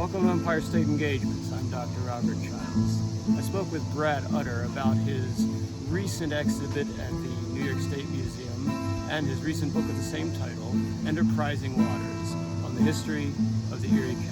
Welcome to Empire State Engagements. I'm Dr. Robert Childs. I spoke with Brad Utter about his recent exhibit at the New York State Museum and his recent book of the same title, Enterprising Waters, on the history of the Erie Canal.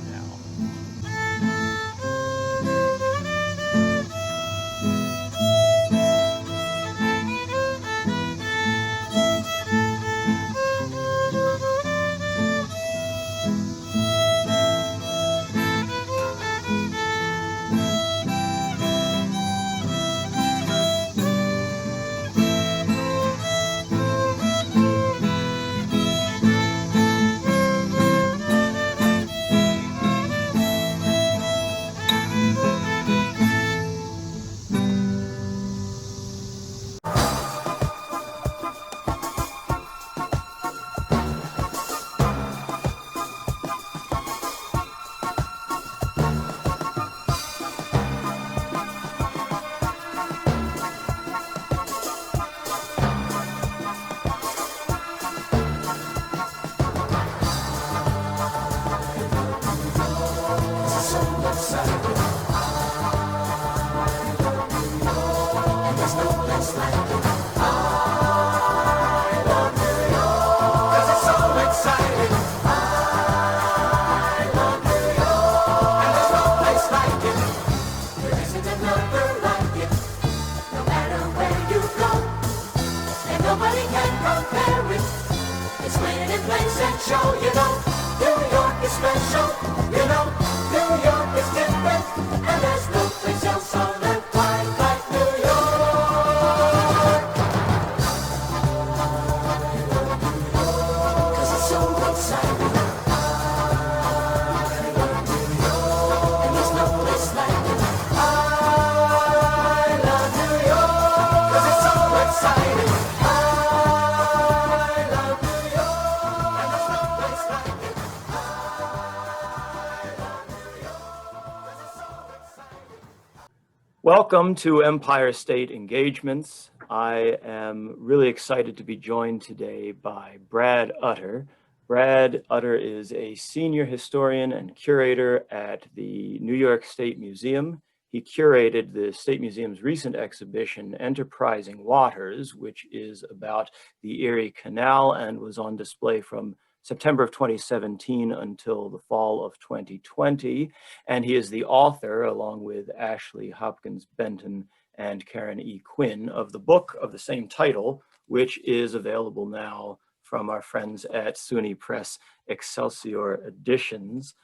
Welcome to Empire State Engagements. I am really excited to be joined today by Brad Utter. Brad Utter is a senior historian and curator at the New York State Museum. He curated the State Museum's recent exhibition, Enterprising Waters, which is about the Erie Canal and was on display from September of 2017 until the fall of 2020. And he is the author, along with Ashley Hopkins Benton and Karen E. Quinn, of the book of the same title, which is available now from our friends at SUNY Press, Excelsior Editions.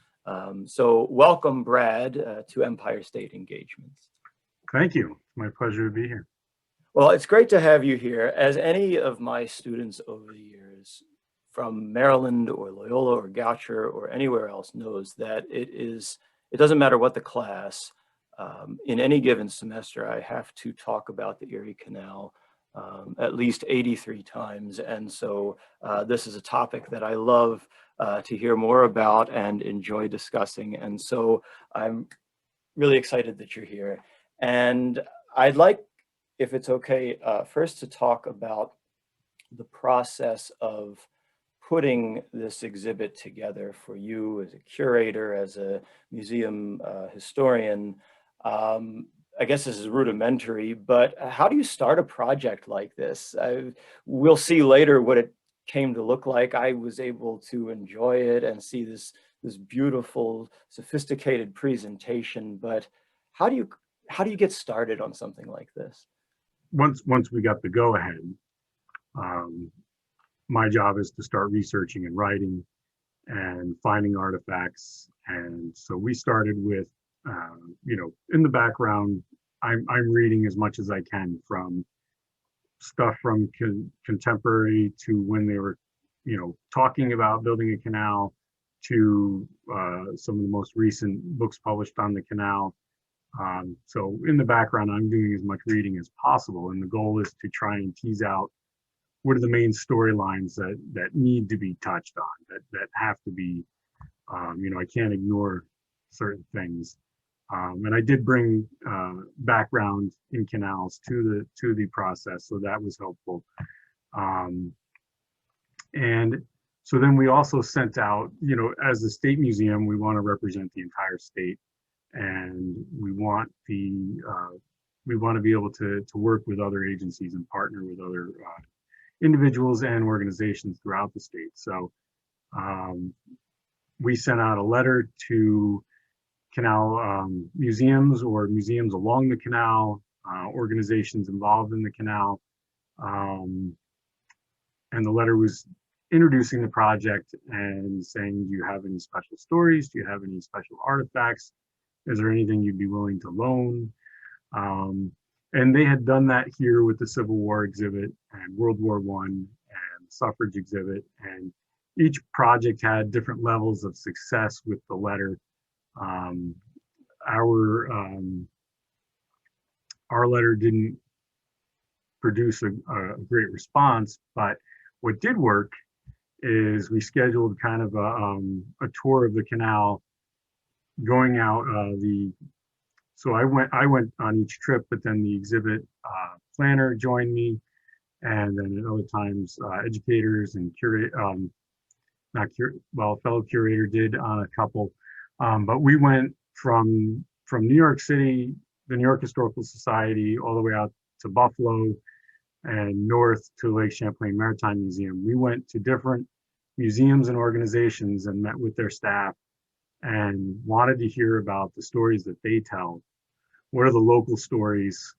So welcome, Brad, to Empire State Engagements. Thank you. It's my pleasure to be here. Well, it's great to have you here. As any of my students over the years from Maryland or Loyola or Goucher or anywhere else knows that it doesn't matter what the class, in any given semester, I have to talk about the Erie Canal at least 83 times. And so this is a topic that I love to hear more about and enjoy discussing. And so I'm really excited that you're here. And I'd like, if it's okay, first to talk about the process of putting this exhibit together for you as a curator, as a museum historian. I guess this is rudimentary, but how do you start a project like this? We'll see later what it came to look like. I was able to enjoy it and see this beautiful, sophisticated presentation, but how do you get started on something like this? Once we got the go-ahead, my job is to start researching and writing and finding artifacts. And so we started with, in the background, I'm reading as much as I can, from stuff from contemporary to when they were, talking about building a canal, to some of the most recent books published on the canal. So in the background, I'm doing as much reading as possible. And the goal is to try and tease out what are the main storylines that need to be touched on, that have to be, I can't ignore certain things. And I did bring background in canals to the process, so that was helpful. And So then we also sent out, as a state museum, we want to represent the entire state, and we want to be able to work with other agencies and partner with other individuals and organizations throughout the state. So we sent out a letter to canal museums or museums along the canal, organizations involved in the canal. And the letter was introducing the project and saying, do you have any special stories? Do you have any special artifacts? Is there anything you'd be willing to loan? And they had done that here with the Civil War exhibit and World War I and suffrage exhibit. And each project had different levels of success with the letter. Our letter didn't produce a great response, but what did work is we scheduled kind of a tour of the canal, going out so I went on each trip, but then the exhibit planner joined me, and then at other times educators and fellow curator did on a couple. But we went from New York City, the New York Historical Society, all the way out to Buffalo and north to Lake Champlain Maritime Museum. We went to different museums and organizations and met with their staff and wanted to hear about the stories that they tell. What are the local stories?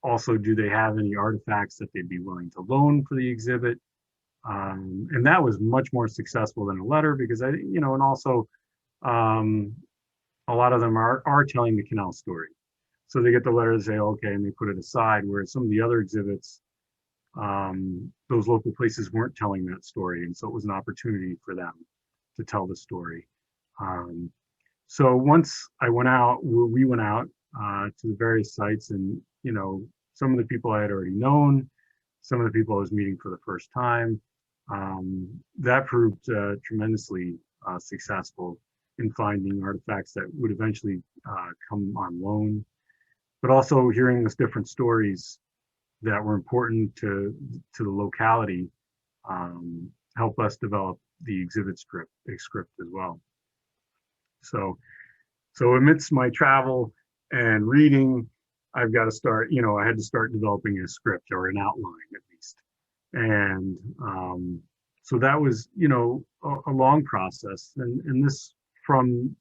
Also, do they have any artifacts that they'd be willing to loan for the exhibit? And that was much more successful than a letter, because and also a lot of them are telling the canal story. So they get the letter and say, okay, and they put it aside, whereas some of the other exhibits, those local places weren't telling that story. And so it was an opportunity for them to tell the story. So once we went out to the various sites, and, some of the people I had already known, some of the people I was meeting for the first time, that proved tremendously successful in finding artifacts that would eventually come on loan, but also hearing those different stories that were important to the locality help us develop the exhibit script as well. So amidst my travel and reading, I've got to start, I had to start developing a script, or an outline at least. And so that was, a long process. And this from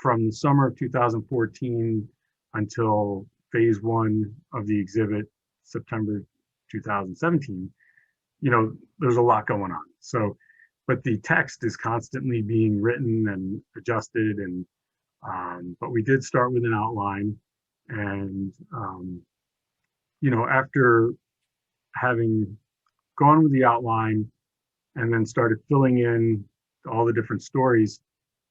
the summer of 2014 until phase one of the exhibit, September 2017, there's a lot going on. So, but the text is constantly being written and adjusted, and but we did start with an outline, and after having gone with the outline and then started filling in all the different stories,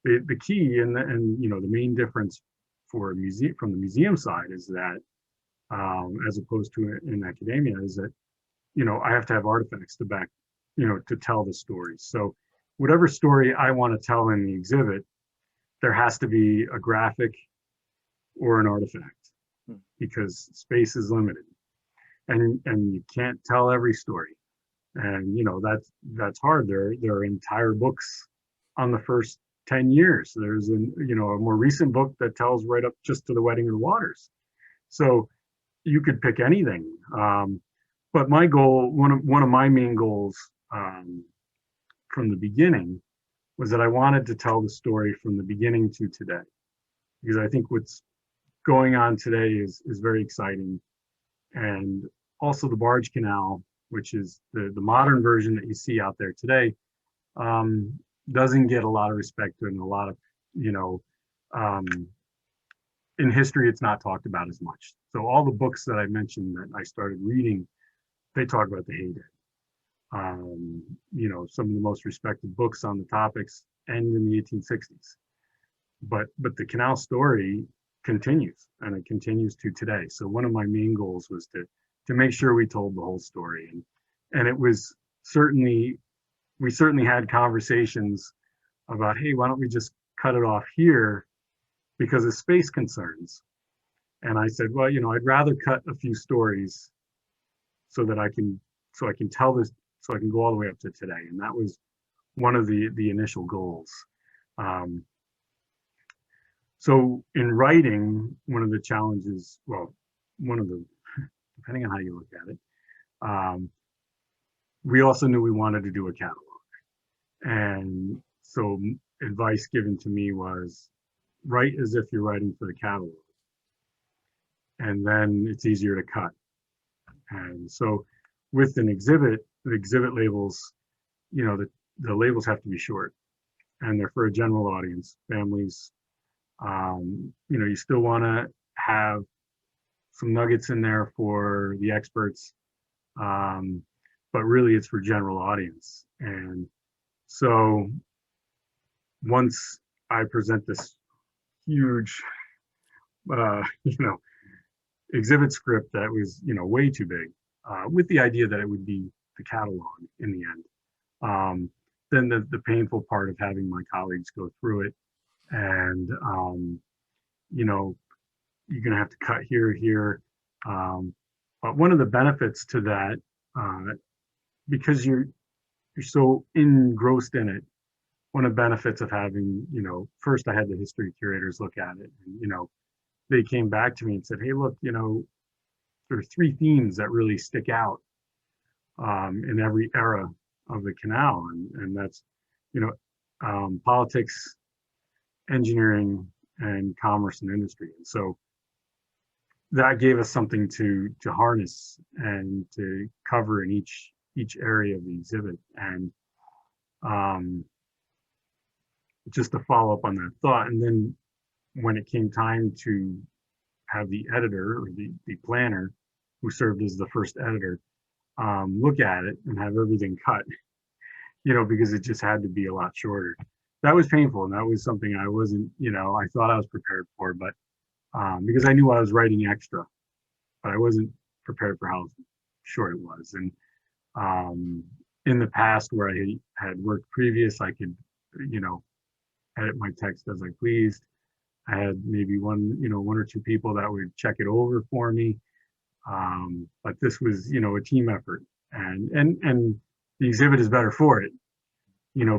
the key and the main difference for a museum from the museum side is that as opposed to in academia is that I have to have artifacts to back to tell the stories. So whatever story I want to tell in the exhibit, there has to be a graphic or an artifact, because space is limited, and you can't tell every story, and that's hard. There are entire books on the first 10 years. There's a more recent book that tells right up just to the wedding of the waters. So you could pick anything. But my goal, one of my main goals from the beginning, was that I wanted to tell the story from the beginning to today, because I think what's going on today is very exciting. And also the barge canal, which is the modern version that you see out there today, doesn't get a lot of respect, and a lot of, in history, it's not talked about as much. So all the books that I mentioned that I started reading, they talk about the heyday. Some of the most respected books on the topics end in the 1860s. But the canal story continues, and it continues to today. So one of my main goals was to make sure we told the whole story. And it was we certainly had conversations about, hey, why don't we just cut it off here because of space concerns? And I said, well, I'd rather cut a few stories so that I can tell so I can go all the way up to today. And that was one of the initial goals. Um, so in writing, one of the challenges, well, one of the, depending on how you look at it, um, we also knew we wanted to do a catalog. And so advice given to me was write as if you're writing for the catalog. And then it's easier to cut. And so with an exhibit, the exhibit labels, the labels have to be short and they're for a general audience, families. You still want to have some nuggets in there for the experts, but really it's for general audience. And so once I present this huge, uh, you know, exhibit script that was, way too big, with the idea that it would be the catalog in the end. Then the painful part of having my colleagues go through it and, you're going to have to cut here. But one of the benefits to that, because you're so engrossed in it, one of the benefits of having, first I had the history curators look at it and, they came back to me and said, hey, look, there are three themes that really stick out in every era of the canal. And that's, politics, engineering, and commerce and industry. And so that gave us something to harness and to cover in each area of the exhibit. And just to follow up on that thought, and then when it came time to have the editor or the planner who served as the first editor look at it and have everything cut, because it just had to be a lot shorter. That was painful, and that was something I wasn't, I thought I was prepared for, but because I knew I was writing extra, but I wasn't prepared for how short it was. And in the past where I had worked previous, I could, edit my text as I pleased. I had maybe one or two people that would check it over for me. But this was, a team effort, and the exhibit is better for it,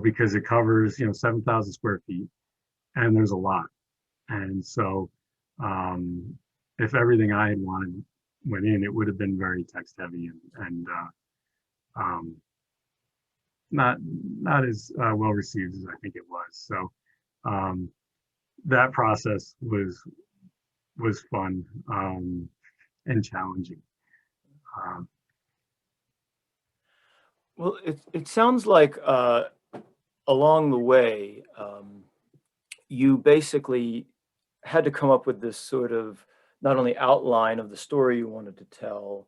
because it covers, 7,000 square feet, and there's a lot. And so, if everything I had wanted went in, it would have been very text heavy and not as well received as I think it was. So, that process was fun and challenging. Well, it sounds like along the way, you basically had to come up with this sort of not only outline of the story you wanted to tell,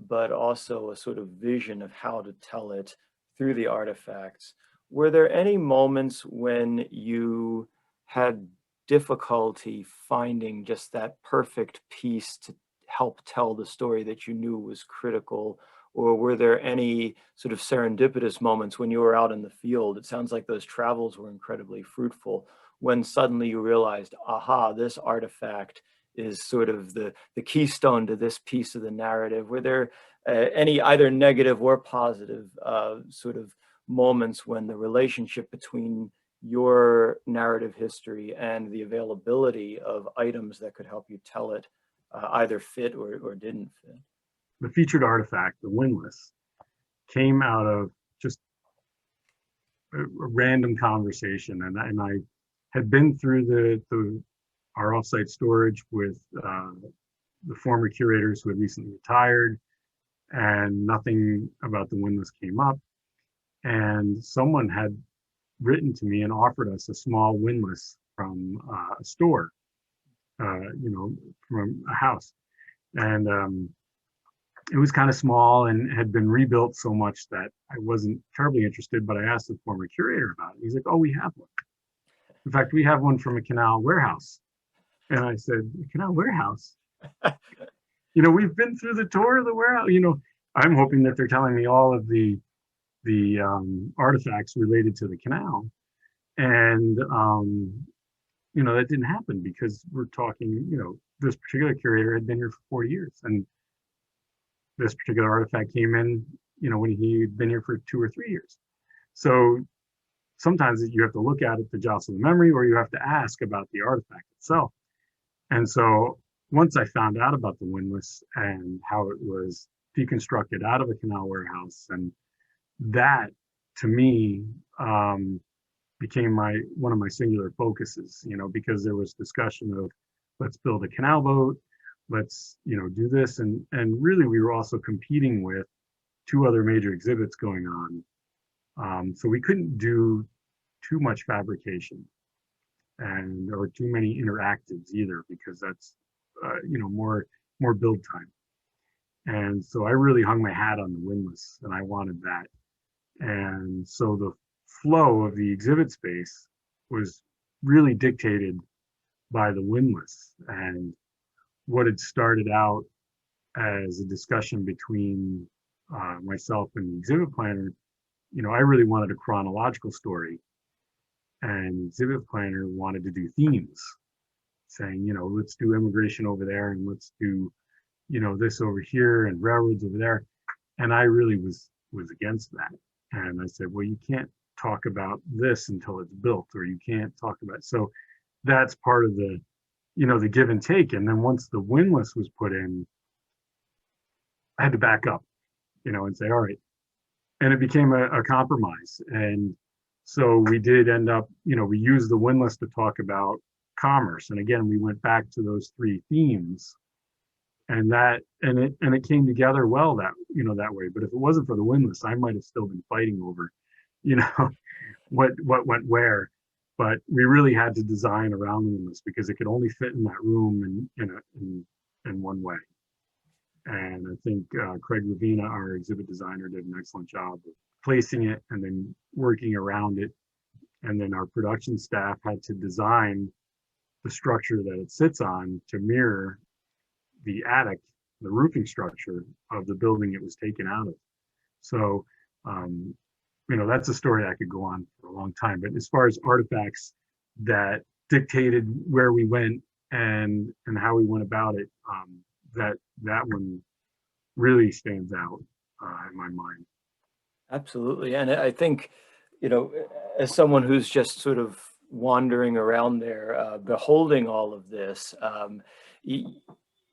but also a sort of vision of how to tell it through the artifacts. Were there any moments when you had difficulty finding just that perfect piece to help tell the story that you knew was critical? Or were there any sort of serendipitous moments when you were out in the field? It sounds like those travels were incredibly fruitful when suddenly you realized, aha, this artifact is sort of the keystone to this piece of the narrative. Were there any either negative or positive sort of moments when the relationship between your narrative history and the availability of items that could help you tell it either fit or didn't fit? The featured artifact, the windlass, came out of just a random conversation, and I had been through our offsite storage with the former curators who had recently retired, and nothing about the windlass came up. And someone had written to me and offered us a small windlass from a store, from a house, and it was kind of small and had been rebuilt so much that I wasn't terribly interested, but I asked the former curator about it. He's like, oh, we have one. In fact, we have one from a canal warehouse. And I said, canal warehouse? We've been through the tour of the warehouse. I'm hoping that they're telling me all of the artifacts related to the canal. And, that didn't happen because we're talking, this particular curator had been here for 40 years. And this particular artifact came in, when he'd been here for 2 or 3 years. So sometimes you have to look at it to jostle the memory, or you have to ask about the artifact itself. And so once I found out about the windlass and how it was deconstructed out of a canal warehouse, and that to me became one of my singular focuses, because there was discussion of, let's build a canal boat, let's do this, and really we were also competing with 2 other major exhibits going on, so we couldn't do too much fabrication or too many interactives either, because that's more build time. And so I really hung my hat on the windlass, and I wanted that. And so the flow of the exhibit space was really dictated by the windlass. And what had started out as a discussion between myself and the exhibit planner, I really wanted a chronological story, and the exhibit planner wanted to do themes, saying, let's do immigration over there, and let's do, this over here, and railroads over there. And I really was against that. And I said, well, you can't talk about this until it's built, or you can't talk about. So that's part of the, the give and take. And then once the windlass was put in, I had to back up, and say, all right. And it became a compromise. And so we did end up, we used the windlass to talk about commerce. And again, we went back to those 3 themes, and it came together well that way. But if it wasn't for the windlass, I might have still been fighting over, what went where. But we really had to design around the windlass because it could only fit in that room in one way. And I think Craig Ravina, our exhibit designer, did an excellent job of placing it and then working around it. And then our production staff had to design the structure that it sits on to mirror the attic, the roofing structure of the building it was taken out of. So, that's a story I could go on for a long time. But as far as artifacts that dictated where we went and how we went about it, that one really stands out in my mind. Absolutely. And I think, as someone who's just sort of wandering around there, beholding all of this,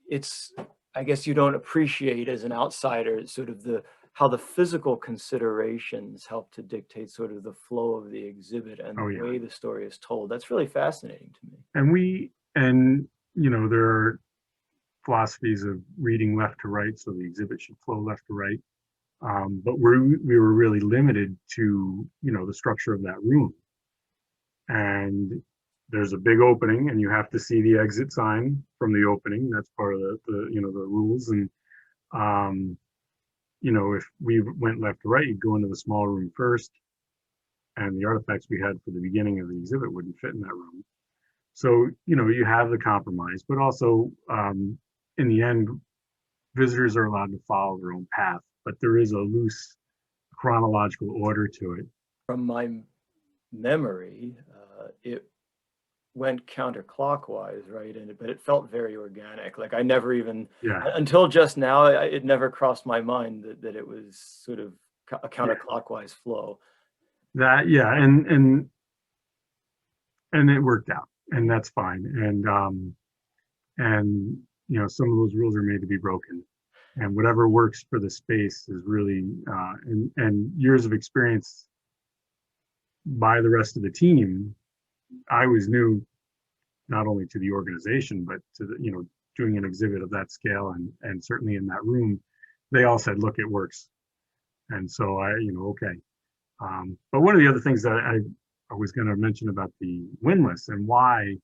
it's, I guess you don't appreciate as an outsider sort of how the physical considerations help to dictate sort of the flow of the exhibit and the way the story is told. That's really fascinating to me. And there are philosophies of reading left to right, so the exhibit should flow left to right. But we were really limited to, the structure of that room. And there's a big opening, and you have to see the exit sign from the opening. That's part of the rules. And, if we went left to right, you'd go into the small room first, and the artifacts we had for the beginning of the exhibit wouldn't fit in that room. So, you have the compromise, but also, in the end, visitors are allowed to follow their own path, but there is a loose chronological order to it. From my memory, it went counterclockwise, right? But it felt very organic. Like I never even, until just now, it never crossed my mind that it was sort of a counterclockwise flow. And it worked out, and that's fine. And some of those rules are made to be broken, and whatever works for the space is really and years of experience by the rest of the team. I was new not only to the organization, but to the, doing an exhibit of that scale, and certainly in that room, they all said, look, it works. And so okay. But one of the other things that I was going to mention about the windlass and why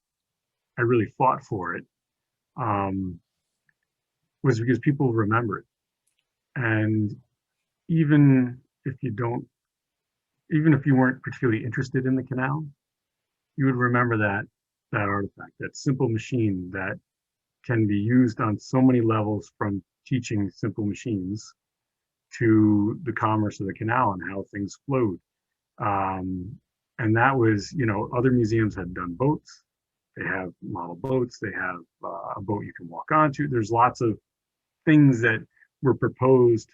I really fought for it was because people remember it. And even if you weren't particularly interested in the canal, you would remember that artifact, that simple machine that can be used on so many levels, from teaching simple machines to the commerce of the canal and how things flowed. And that was, other museums had done boats. They have model boats. They have a boat you can walk onto. There's lots of things that were proposed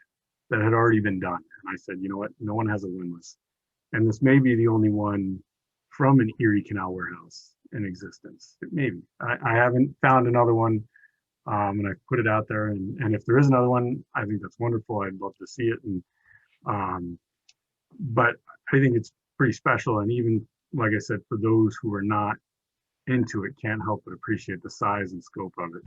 that had already been done. And I said, you know what? No one has a windlass. And this may be the only one from an Erie Canal warehouse in existence. Maybe. I haven't found another one, and I put it out there. And if there is another one, I think that's wonderful. I'd love to see it. And but I think it's pretty special. And even, like I said, for those who are not into it, can't help but appreciate the size and scope of it.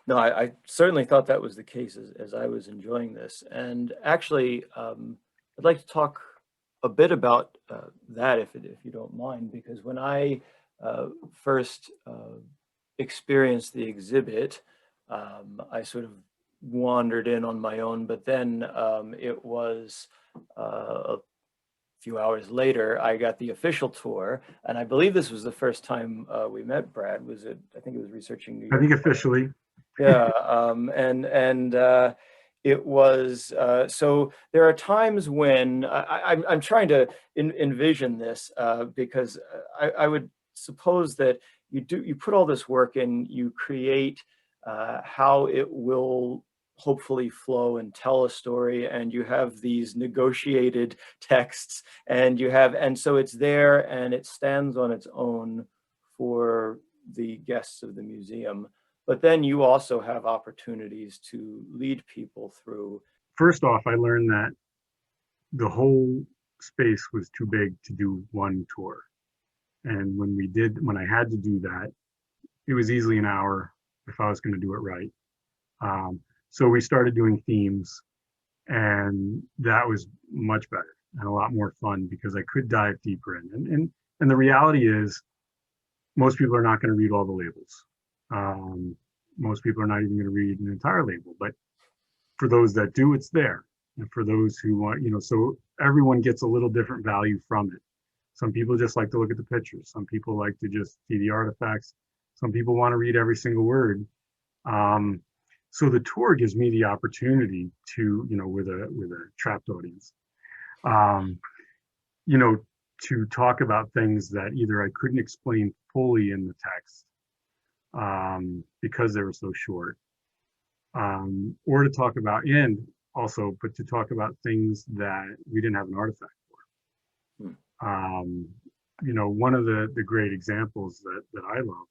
No, I certainly thought that was the case as I was enjoying this. And actually, I'd like to talk a bit about that, if you don't mind, because when I first experienced the exhibit, I sort of wandered in on my own, but then it was a few hours later, I got the official tour, and I believe this was the first time we met, Brad. Was it? I think it was researching New I York. think officially. Yeah, and it was so. There are times when I'm trying to envision this because I would suppose that you put all this work in, you create how it will hopefully flow and tell a story, and you have these negotiated texts, and so it's there and it stands on its own for the guests of the museum. But then you also have opportunities to lead people through. First off, I learned that the whole space was too big to do one tour. And when I had to do that, it was easily an hour if I was going to do it right. So we started doing themes, and that was much better and a lot more fun because I could dive deeper in. And the reality is, most people are not going to read all the labels. Most people are not even going to read an entire label, but for those that do, it's there. And for those who want, so everyone gets a little different value from it. Some people just like to look at the pictures. Some people like to just see the artifacts. Some people want to read every single word. So the tour gives me the opportunity to, with a trapped audience, to talk about things that either I couldn't explain fully in the text because they were so short, or to talk about, but to talk about things that we didn't have an artifact for. One of the great examples that I love,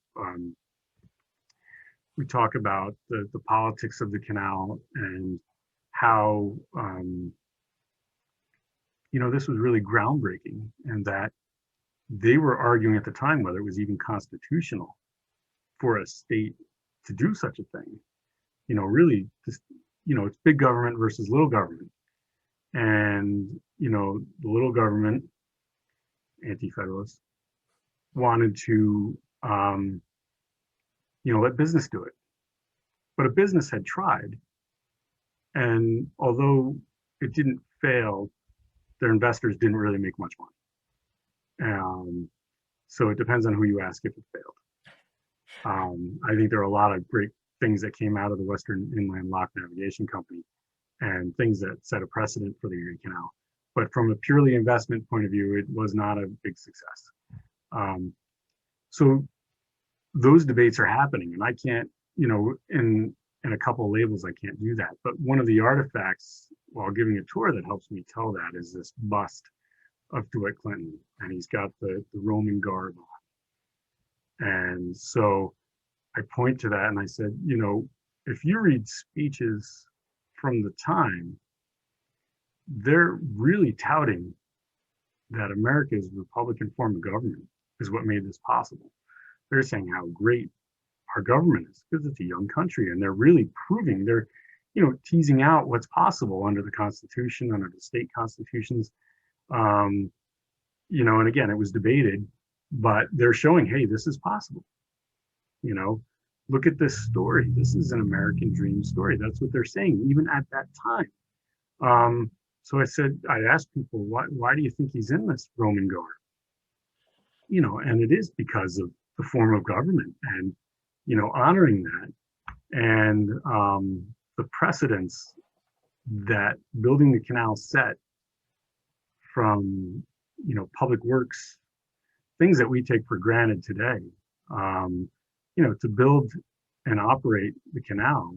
we talk about the politics of the canal and how, this was really groundbreaking, and that they were arguing at the time whether it was even constitutional for a state to do such a thing. Really just, it's big government versus little government. And, the little government, anti-federalists, wanted to, let business do it. But a business had tried. And although it didn't fail, their investors didn't really make much money. So it depends on who you ask if it failed. I think there are a lot of great things that came out of the Western Inland Lock Navigation Company and things that set a precedent for the Erie Canal. But from a purely investment point of view, it was not a big success. So those debates are happening, and I can't, in a couple of labels, I can't do that. But one of the artifacts while giving a tour that helps me tell that is this bust of DeWitt Clinton, and he's got the Roman garb on. And so I point to that and I said, if you read speeches from the time, they're really touting that America's Republican form of government is what made this possible. They're saying how great our government is because it's a young country, and they're really proving, they're, teasing out what's possible under the Constitution, under the state constitutions. And again, it was debated, but they're showing, hey, this is possible. Look at this story. This is an American dream story. That's what they're saying, even at that time. So I asked people, why do you think he's in this Roman garb? And it is because of the form of government and, honoring that, and the precedents that building the canal set from, public works, things that we take for granted today. To build and operate the canal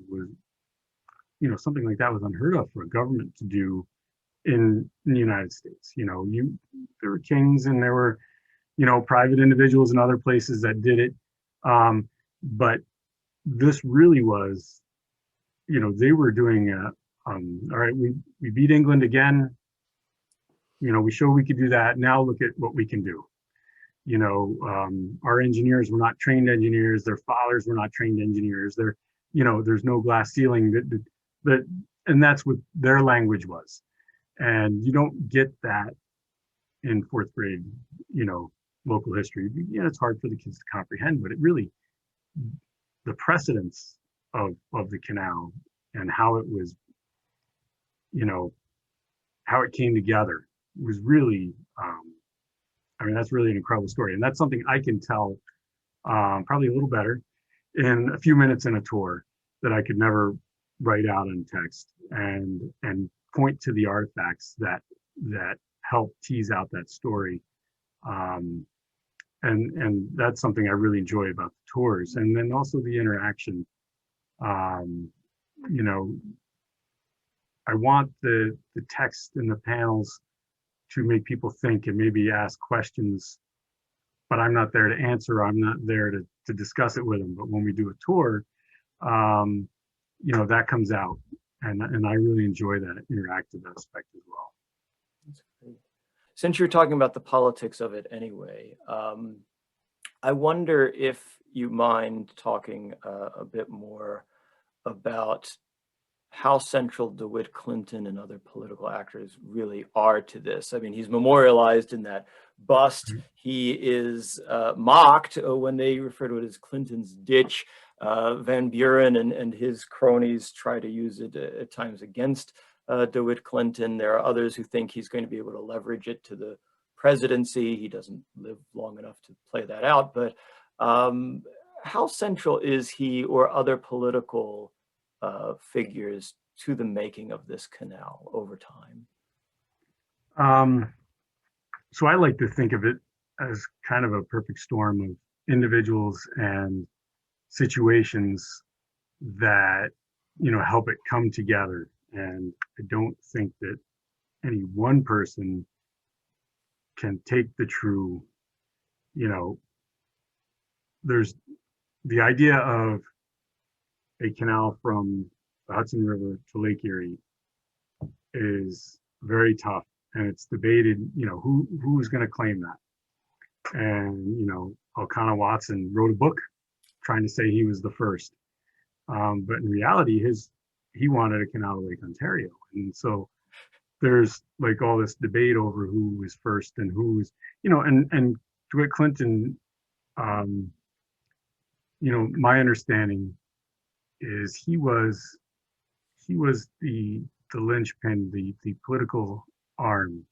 something like that was unheard of for a government to do in the United States. There were kings and there were, private individuals in other places that did it. But this really was, they were doing all right, we beat England again. We showed we could do that. Now look at what we can do. Our engineers were not trained engineers. Their fathers were not trained engineers. There's no glass ceiling. And that's what their language was. And you don't get that in fourth grade, local history. Yeah, it's hard for the kids to comprehend, but it really, the precedence of the canal and how it was, how it came together was really, that's really an incredible story. And that's something I can tell probably a little better in a few minutes in a tour that I could never write out in text, and point to the artifacts that help tease out that story. And that's something I really enjoy about the tours. And then also the interaction. I want the text in the panels to make people think and maybe ask questions, but I'm not there to answer. I'm not there to discuss it with them. But when we do a tour, that comes out, and I really enjoy that interactive aspect as well. That's great. Since you're talking about the politics of it anyway, I wonder if you mind talking a bit more about how central DeWitt Clinton and other political actors really are to this. I mean, he's memorialized in that bust. He is mocked when they refer to it as Clinton's ditch. Van Buren and his cronies try to use it at times against DeWitt Clinton. There are others who think he's going to be able to leverage it to the presidency. He doesn't live long enough to play that out, but how central is he or other political figures to the making of this canal over time? So I like to think of it as kind of a perfect storm of individuals and situations that, help it come together. And I don't think that any one person can take the true, there's the idea of a canal from the Hudson River to Lake Erie is very tough, and it's debated, who's going to claim that. And, Elkanah Watson wrote a book trying to say he was the first. But in reality, he wanted a canal to Lake Ontario. And so there's like all this debate over who was first and who was, and DeWitt Clinton, my understanding is he was the linchpin, the political arm.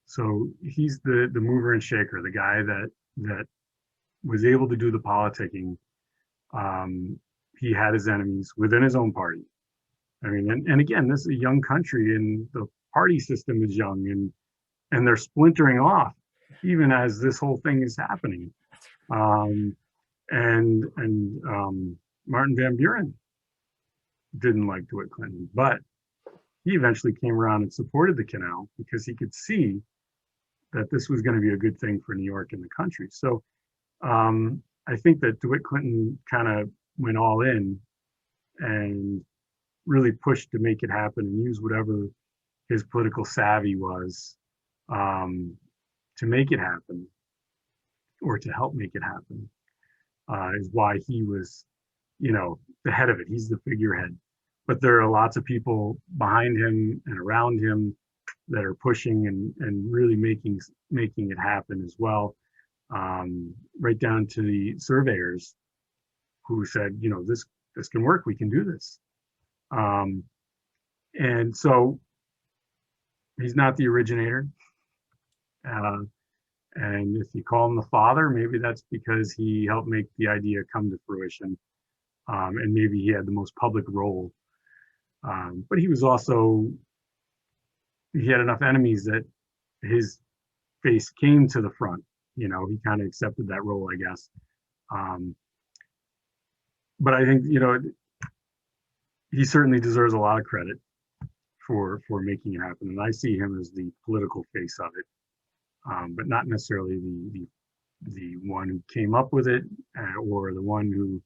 So he's the mover and shaker, the guy that was able to do the politicking. He had his enemies within his own party. I mean, and again, this is a young country, and the party system is young, and they're splintering off even as this whole thing is happening. Martin Van Buren didn't like DeWitt Clinton, but he eventually came around and supported the canal because he could see that this was going to be a good thing for New York and the country. So I think that DeWitt Clinton kind of went all in and really pushed to make it happen and use whatever his political savvy was to make it happen, or to help make it happen, is why he was, the head of it. He's the figurehead. But there are lots of people behind him and around him that are pushing and really making it happen as well. Right down to the surveyors who said, this can work, we can do this. And so he's not the originator. And if you call him the father, maybe that's because he helped make the idea come to fruition. And maybe he had the most public role. But he was also, he had enough enemies that his face came to the front. He kind of accepted that role, I guess. But I think, he certainly deserves a lot of credit for making it happen, and I see him as the political face of it, but not necessarily the one who came up with it, or the one who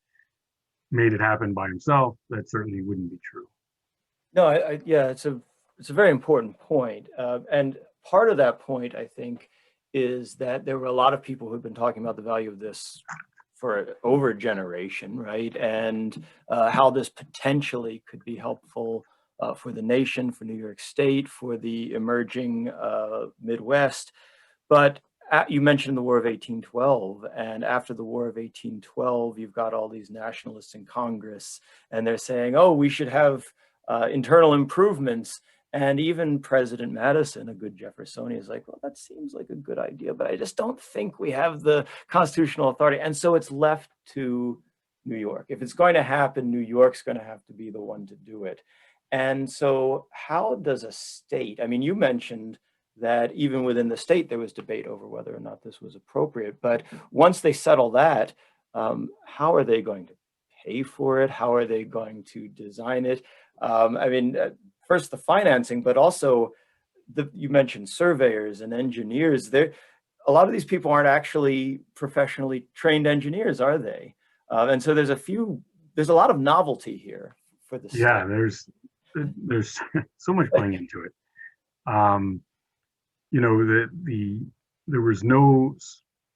made it happen by himself. That certainly wouldn't be true. No, yeah, it's a very important point, and part of that point, I think, is that there were a lot of people who've been talking about the value of this for over a generation, right? And how this potentially could be helpful for the nation, for New York State, for the emerging Midwest. But you mentioned the War of 1812, and after the War of 1812, you've got all these nationalists in Congress, and they're saying, oh, we should have internal improvements. And even President Madison, a good Jeffersonian, is like, well, that seems like a good idea, but I just don't think we have the constitutional authority. And so it's left to New York. If it's going to happen, New York's going to have to be the one to do it. And so how does a state, I mean, you mentioned that even within the state, there was debate over whether or not this was appropriate. But once they settle that, how are they going to pay for it? How are they going to design it? I mean, first the financing, but also you mentioned surveyors and engineers. A lot of these people aren't actually professionally trained engineers, are they? And so there's a lot of novelty here for the state. Yeah, there's so much going into it. You know, there was no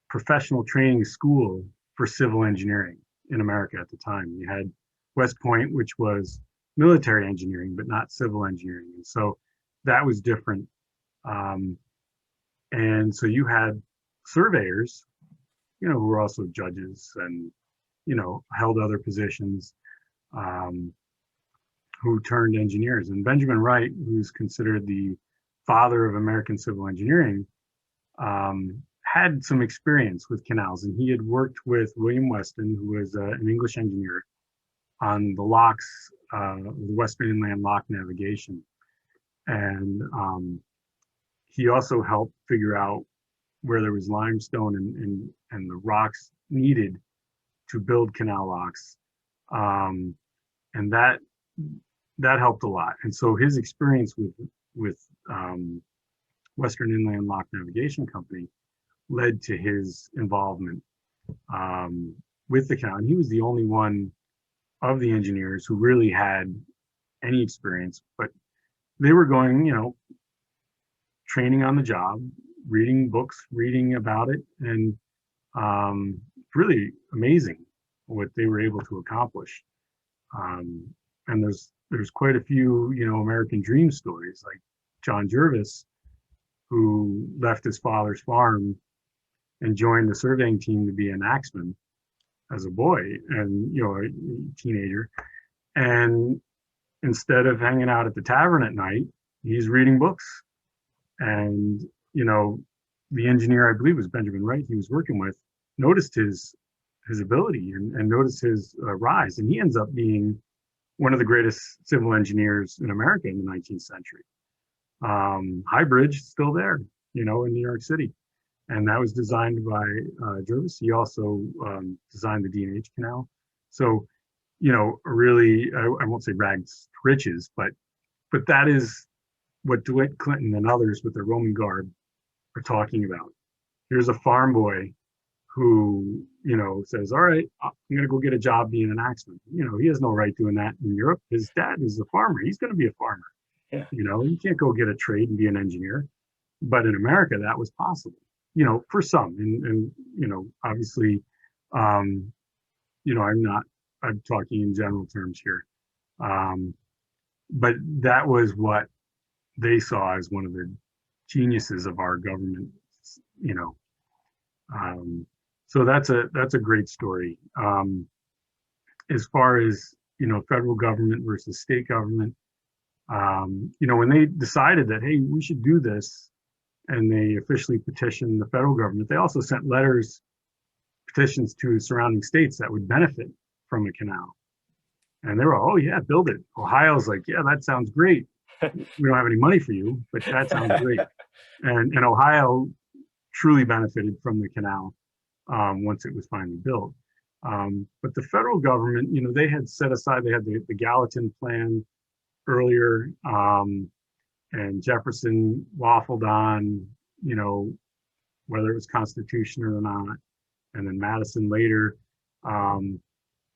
professional training school for civil engineering in America at the time. You had West Point, which was military engineering, but not civil engineering. And so that was different. And so you had surveyors, you know, who were also judges and, you know, held other positions, who turned engineers. And Benjamin Wright, who's considered the father of American civil engineering, had some experience with canals, and he had worked with William Weston, who was an English engineer, on the locks, the Western Inland Lock navigation. And he also helped figure out where there was limestone and the rocks needed to build canal locks. And that helped a lot. And so his experience with Western Inland Lock Navigation Company led to his involvement with the canal. And he was the only one of the engineers who really had any experience, but they were going, you know, training on the job, reading books, reading about it, and really amazing what they were able to accomplish. And there's quite a few, you know, American dream stories, like John Jervis, who left his father's farm and joined the surveying team to be an axeman as a boy and, you know, a teenager. And instead of hanging out at the tavern at night, he's reading books. And, you know, the engineer, I believe was Benjamin Wright, he was working with, noticed his ability and noticed his rise. And he ends up being one of the greatest civil engineers in America in the 19th century. High Bridge still there, you know, in New York City. And that was designed by Jervis. He also designed the D&H Canal. So, you know, really, I won't say rags to riches, but that is what DeWitt Clinton and others with their Roman garb are talking about. Here's a farm boy who, you know, says, all right, I'm going to go get a job being an axeman. You know, he has no right doing that in Europe. His dad is a farmer. He's going to be a farmer. Yeah. You know, you can't go get a trade and be an engineer. But in America, that was possible, you know, for some. And you know, obviously, you know, I'm talking in general terms here. But that was what they saw as one of the geniuses of our government, you know. So that's a great story. As far as, you know, federal government versus state government, you know, when they decided that, hey, we should do this, and they officially petitioned the federal government, they also sent petitions to surrounding states that would benefit from a canal. And they were, oh yeah, build it. Ohio's like, yeah, that sounds great. We don't have any money for you, but that sounds great. And Ohio truly benefited from the canal once it was finally built. But the federal government, they had set aside, they had the Gallatin plan earlier, and Jefferson waffled on, whether it was constitutional or not, and then Madison later, and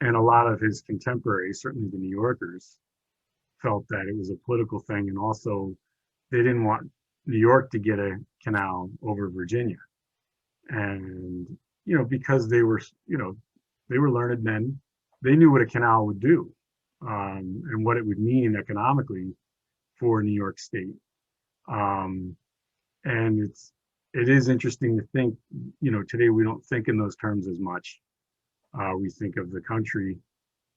a lot of his contemporaries, certainly the New Yorkers, felt that it was a political thing, and also they didn't want New York to get a canal over Virginia, and because they were, they were learned men, they knew what a canal would do, and what it would mean economically for New York State. And it is interesting to think, today we don't think in those terms as much. We think of the country,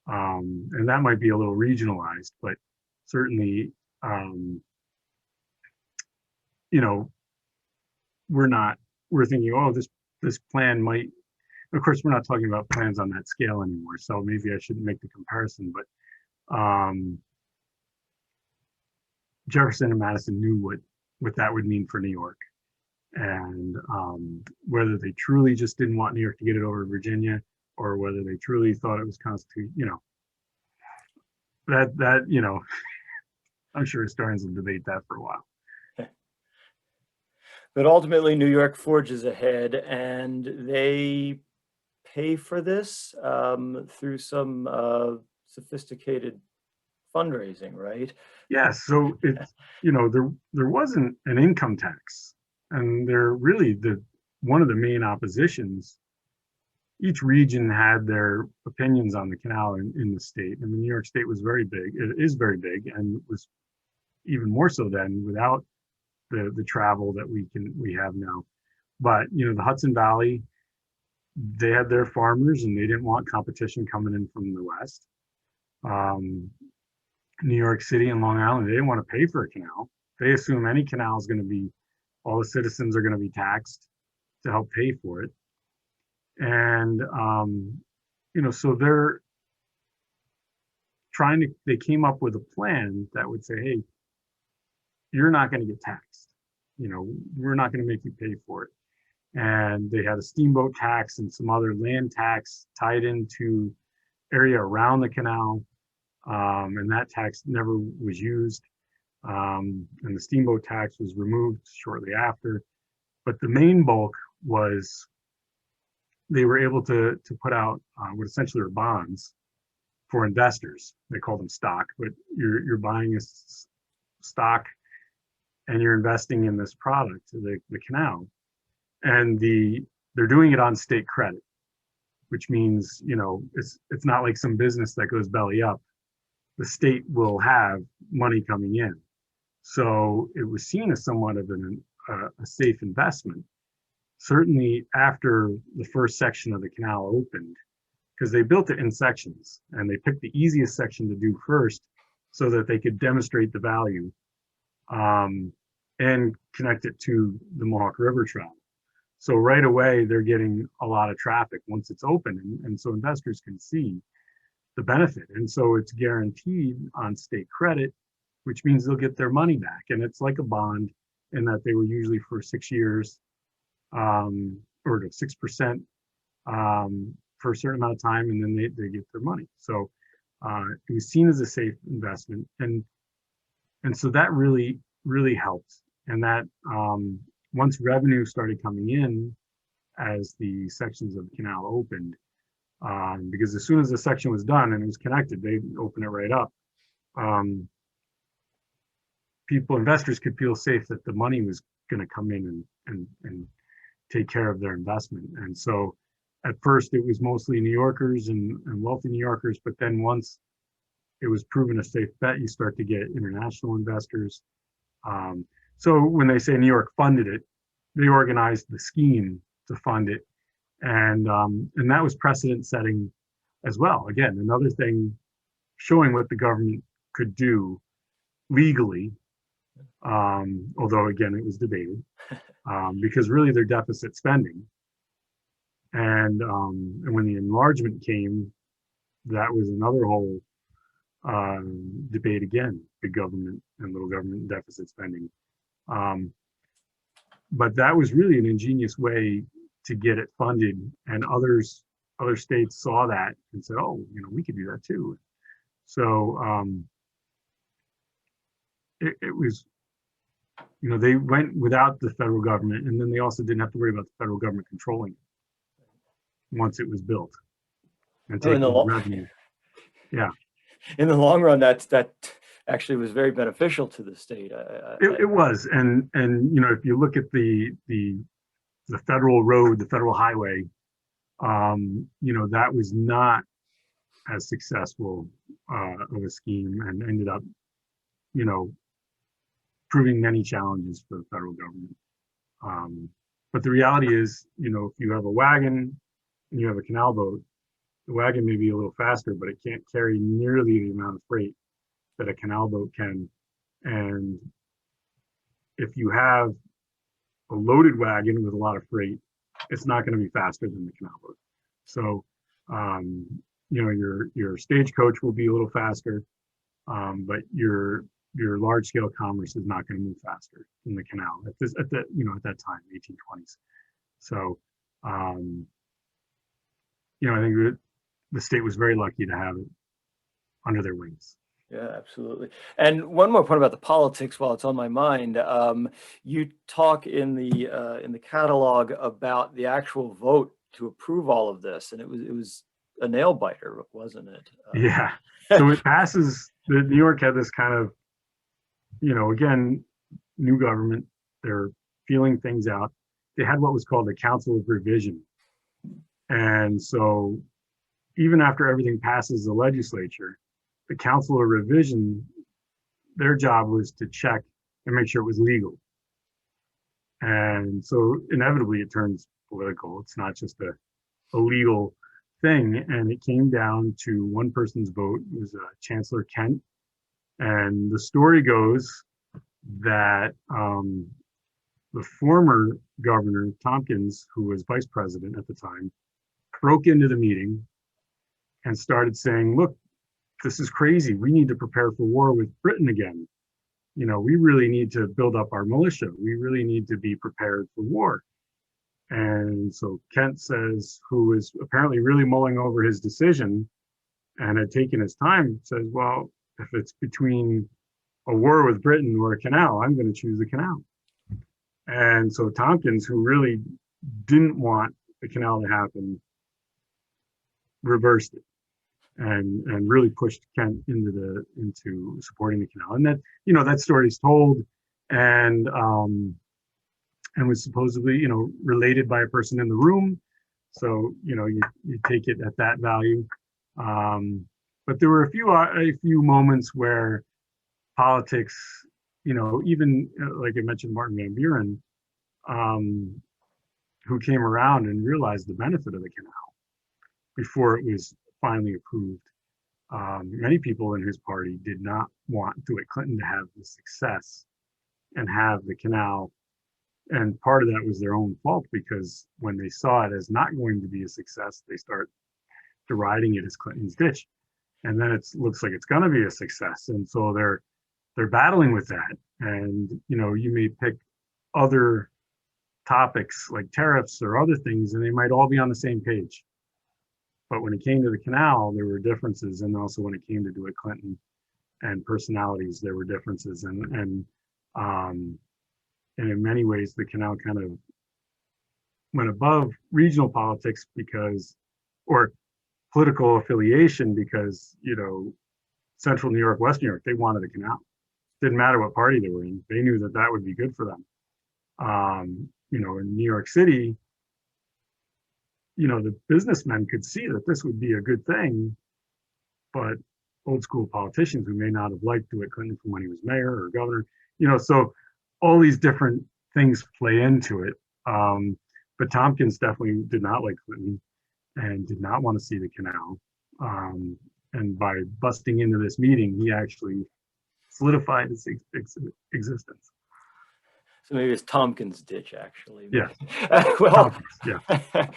and that might be a little regionalized, but certainly, we're thinking, oh, this plan might, of course, we're not talking about plans on that scale anymore, so maybe I shouldn't make the comparison, but Jefferson and Madison knew what that would mean for New York. And whether they truly just didn't want New York to get it over Virginia, or whether they truly thought it was constitutional, that I'm sure historians will debate that for a while. But ultimately, New York forges ahead, and they pay for this through some sophisticated fundraising, right? Yes. So it's, there wasn't an income tax, and they're really one of the main oppositions. Each region had their opinions on the canal in the state. I mean, New York State was very big. It is very big, and was even more so then without the travel that we have now. But the Hudson Valley, they had their farmers, and they didn't want competition coming in from the west. New York City and Long Island, they didn't want to pay for a canal. They assume any canal is going to be, all the citizens are going to be taxed to help pay for it. And, so they came up with a plan that would say, hey, you're not going to get taxed. We're not going to make you pay for it. And they had a steamboat tax and some other land tax tied into area around the canal. And that tax never was used. And the steamboat tax was removed shortly after. But the main bulk was they were able to put out what essentially are bonds for investors. They call them stock, but you're buying a stock and you're investing in this product, the canal. And they're doing it on state credit, which means, it's not like some business that goes belly up. The state will have money coming in. So it was seen as somewhat of a safe investment. Certainly after the first section of the canal opened, because they built it in sections, and they picked the easiest section to do first so that they could demonstrate the value, and connect it to the Mohawk River travel. So right away, they're getting a lot of traffic once it's open, and so investors can see the benefit. And so it's guaranteed on state credit, which means they'll get their money back. And it's like a bond in that they were usually for 6 years, or to 6% for a certain amount of time, and then they get their money. So it was seen as a safe investment. And so that really, really helped. And that once revenue started coming in as the sections of the canal opened, because as soon as the section was done and it was connected, they'd open it right up. Investors could feel safe that the money was going to come in and take care of their investment. And so at first it was mostly New Yorkers and wealthy New Yorkers, but then once it was proven a safe bet, you start to get international investors. So when they say New York funded it, they organized the scheme to fund it. And that was precedent setting as well. Again, another thing showing what the government could do legally, although again, it was debated, because really they're deficit spending. And when the enlargement came, that was another whole debate again, big government and little government deficit spending. But that was really an ingenious way to get it funded, and others other states saw that and said, oh, we could do that too. So it was, they went without the federal government, and then they also didn't have to worry about the federal government controlling it once it was built and Oh, taking the revenue. Yeah. In the long run, that actually was very beneficial to the state. It was, and if you look at the federal road, the federal highway, that was not as successful of a scheme, and ended up, proving many challenges for the federal government. But the reality is, if you have a wagon and you have a canal boat, the wagon may be a little faster, but it can't carry nearly the amount of freight that a canal boat can. And if you have a loaded wagon with a lot of freight, it's not going to be faster than the canal boat. So, your stagecoach will be a little faster, but your large scale commerce is not going to move faster than the canal at that time, 1820s. So, I think that the state was very lucky to have it under their wings. Yeah, absolutely. And one more point about the politics while it's on my mind. You talk in the catalog about the actual vote to approve all of this, and it was a nail biter, wasn't it? Yeah. So it passes. New York had this kind of, again, new government. They're feeling things out. They had what was called the Council of Revision. And so even after everything passes the legislature, the Council of Revision, their job was to check and make sure it was legal. And so inevitably it turns political. It's not just a legal thing. And it came down to one person's vote. It was Chancellor Kent. And the story goes that the former governor, Tompkins, who was vice president at the time, broke into the meeting and started saying, look, this is crazy. We need to prepare for war with Britain again. We really need to build up our militia. We really need to be prepared for war. And so Kent says, who is apparently really mulling over his decision and had taken his time, says, well, if it's between a war with Britain or a canal, I'm going to choose the canal. And so Tompkins, who really didn't want the canal to happen, reversed it and really pushed Kent into supporting the canal. And that story is told and was supposedly related by a person in the room. So you take it at that value. But there were a few moments where politics, even like I mentioned, Martin Van Buren, who came around and realized the benefit of the canal before it was finally approved. Many people in his party did not want DeWitt Clinton to have the success and have the canal. And part of that was their own fault, because when they saw it as not going to be a success, they start deriding it as Clinton's ditch. And then it looks like it's going to be a success. And so they're battling with that. And, you may pick other topics like tariffs or other things, and they might all be on the same page. But when it came to the canal, there were differences. And also when it came to DeWitt Clinton and personalities, there were differences. And in many ways, the canal kind of went above regional politics or political affiliation, because, Central New York, West New York, they wanted a canal. Didn't matter what party they were in. They knew that would be good for them. In New York City, the businessmen could see that this would be a good thing, but old school politicians who may not have liked DeWitt Clinton from when he was mayor or governor, so all these different things play into it. But Tompkins definitely did not like Clinton and did not want to see the canal. And by busting into this meeting, he actually solidified his existence. So maybe it's Tompkins' ditch, actually. Yeah. Well, Tompkins, yeah.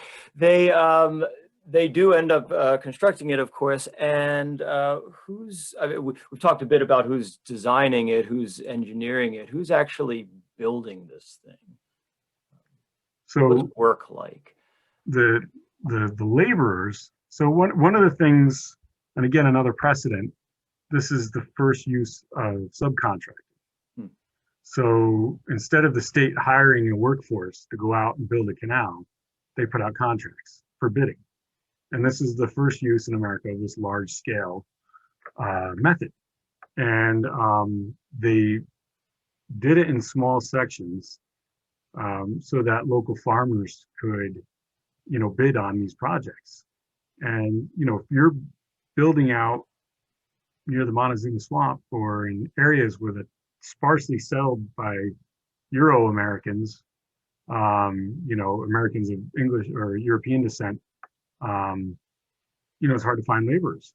They do end up constructing it, of course. And we've talked a bit about who's designing it, who's engineering it, who's actually building this thing. So what does it work like? The the laborers. So one of the things, and again, another precedent, this is the first use of subcontract. Hmm. So instead of the state hiring a workforce to go out and build a canal, they put out contracts for bidding. And this is the first use in America of this large scale method. And they did it in small sections so that local farmers could, bid on these projects. And, if you're building out near the Montezuma Swamp or in areas where it's sparsely settled by Euro Americans, Americans of English or European descent, it's hard to find laborers.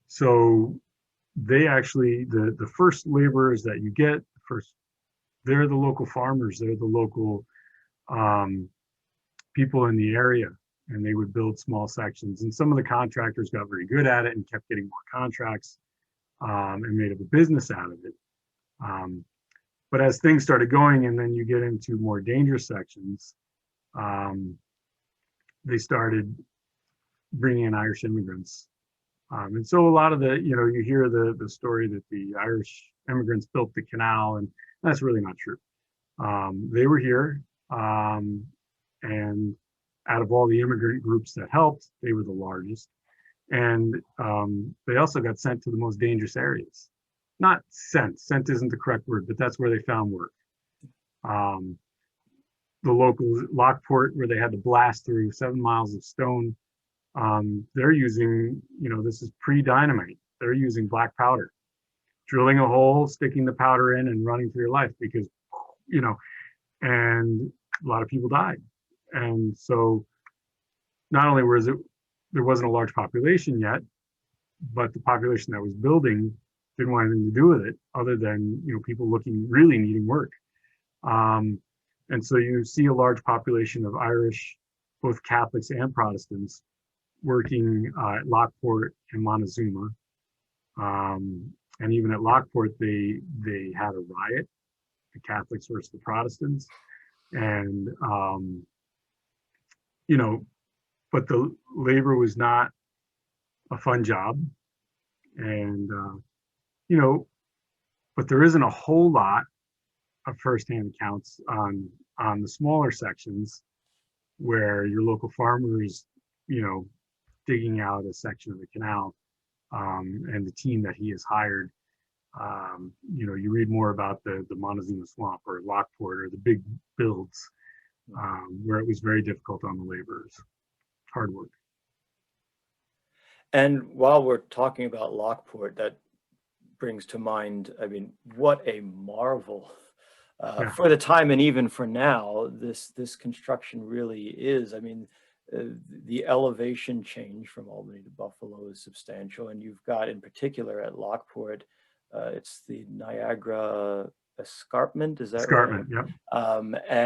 So they actually, the first laborers that you get, they're the local farmers, they're the local people in the area, and they would build small sections. And some of the contractors got very good at it and kept getting more contracts and made up a business out of it. But as things started going, and then you get into more dangerous sections, they started bringing in Irish immigrants. And so a lot of you hear the story that the Irish immigrants built the canal, and that's really not true. They were here, and out of all the immigrant groups that helped, they were the largest. And they also got sent to the most dangerous areas. Not sent isn't the correct word, but that's where they found work. The local Lockport, where they had to blast through 7 miles of stone, they're using, this is pre-dynamite. They're using black powder, drilling a hole, sticking the powder in and running for your life because, and a lot of people died. And so not only there wasn't a large population yet, but the population that was building didn't want anything to do with it other than, people really needing work. And so you see a large population of Irish, both Catholics and Protestants, working at Lockport and Montezuma. And even at Lockport, they had a riot, the Catholics versus the Protestants. And, but the labor was not a fun job. And, but there isn't a whole lot of firsthand accounts on the smaller sections where your local farmer is, digging out a section of the canal, and the team that he has hired. You read more about the Montezuma Swamp or Lockport or the big builds, where it was very difficult on the laborers. Hard work. And while we're talking about Lockport, that brings to mind, what a marvel for the time and even for now, this construction really is. The elevation change from Albany to Buffalo is substantial, and you've got, in particular at Lockport, it's the Niagara Escarpment, is that Escarpment, right? yeah.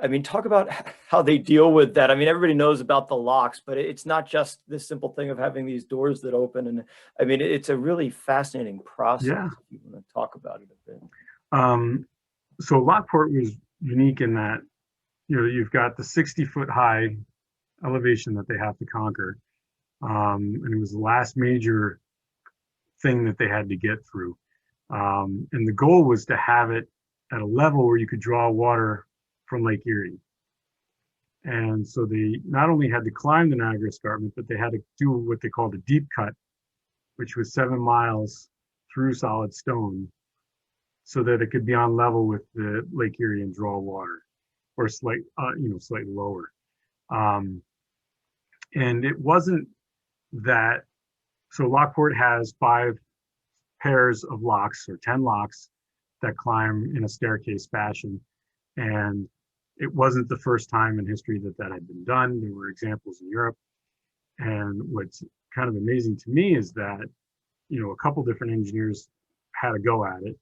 And talk about how they deal with that. Everybody knows about the locks, but it's not just this simple thing of having these doors that open. And it's a really fascinating process. Yeah. If you want to talk about it a bit. So Lockport was unique in that, you've got the 60-foot high elevation that they have to conquer. And it was the last major thing that they had to get through. And the goal was to have it at a level where you could draw water from Lake Erie. And so they not only had to climb the Niagara Escarpment, but they had to do what they called a deep cut, which was 7 miles through solid stone, so that it could be on level with the Lake Erie and draw water, or slightly lower. And it wasn't that. So Lockport has 5 pairs of locks or 10 locks that climb in a staircase fashion, and it wasn't the first time in history that had been done. There were examples in Europe. And what's kind of amazing to me is that, a couple different engineers had a go at it.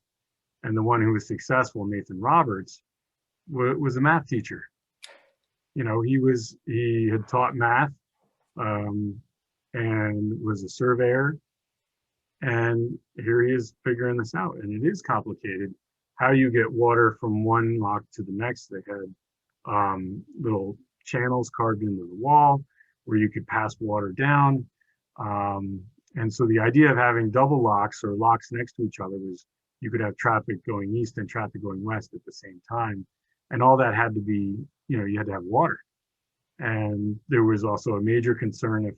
And the one who was successful, Nathan Roberts, was a math teacher. He had taught math and was a surveyor. And here he is figuring this out. And it is complicated. How you get water from one lock to the next. They had little channels carved into the wall where you could pass water down. And so the idea of having double locks or locks next to each other was you could have traffic going east and traffic going west at the same time. And all that had to be, you had to have water. And there was also a major concern if,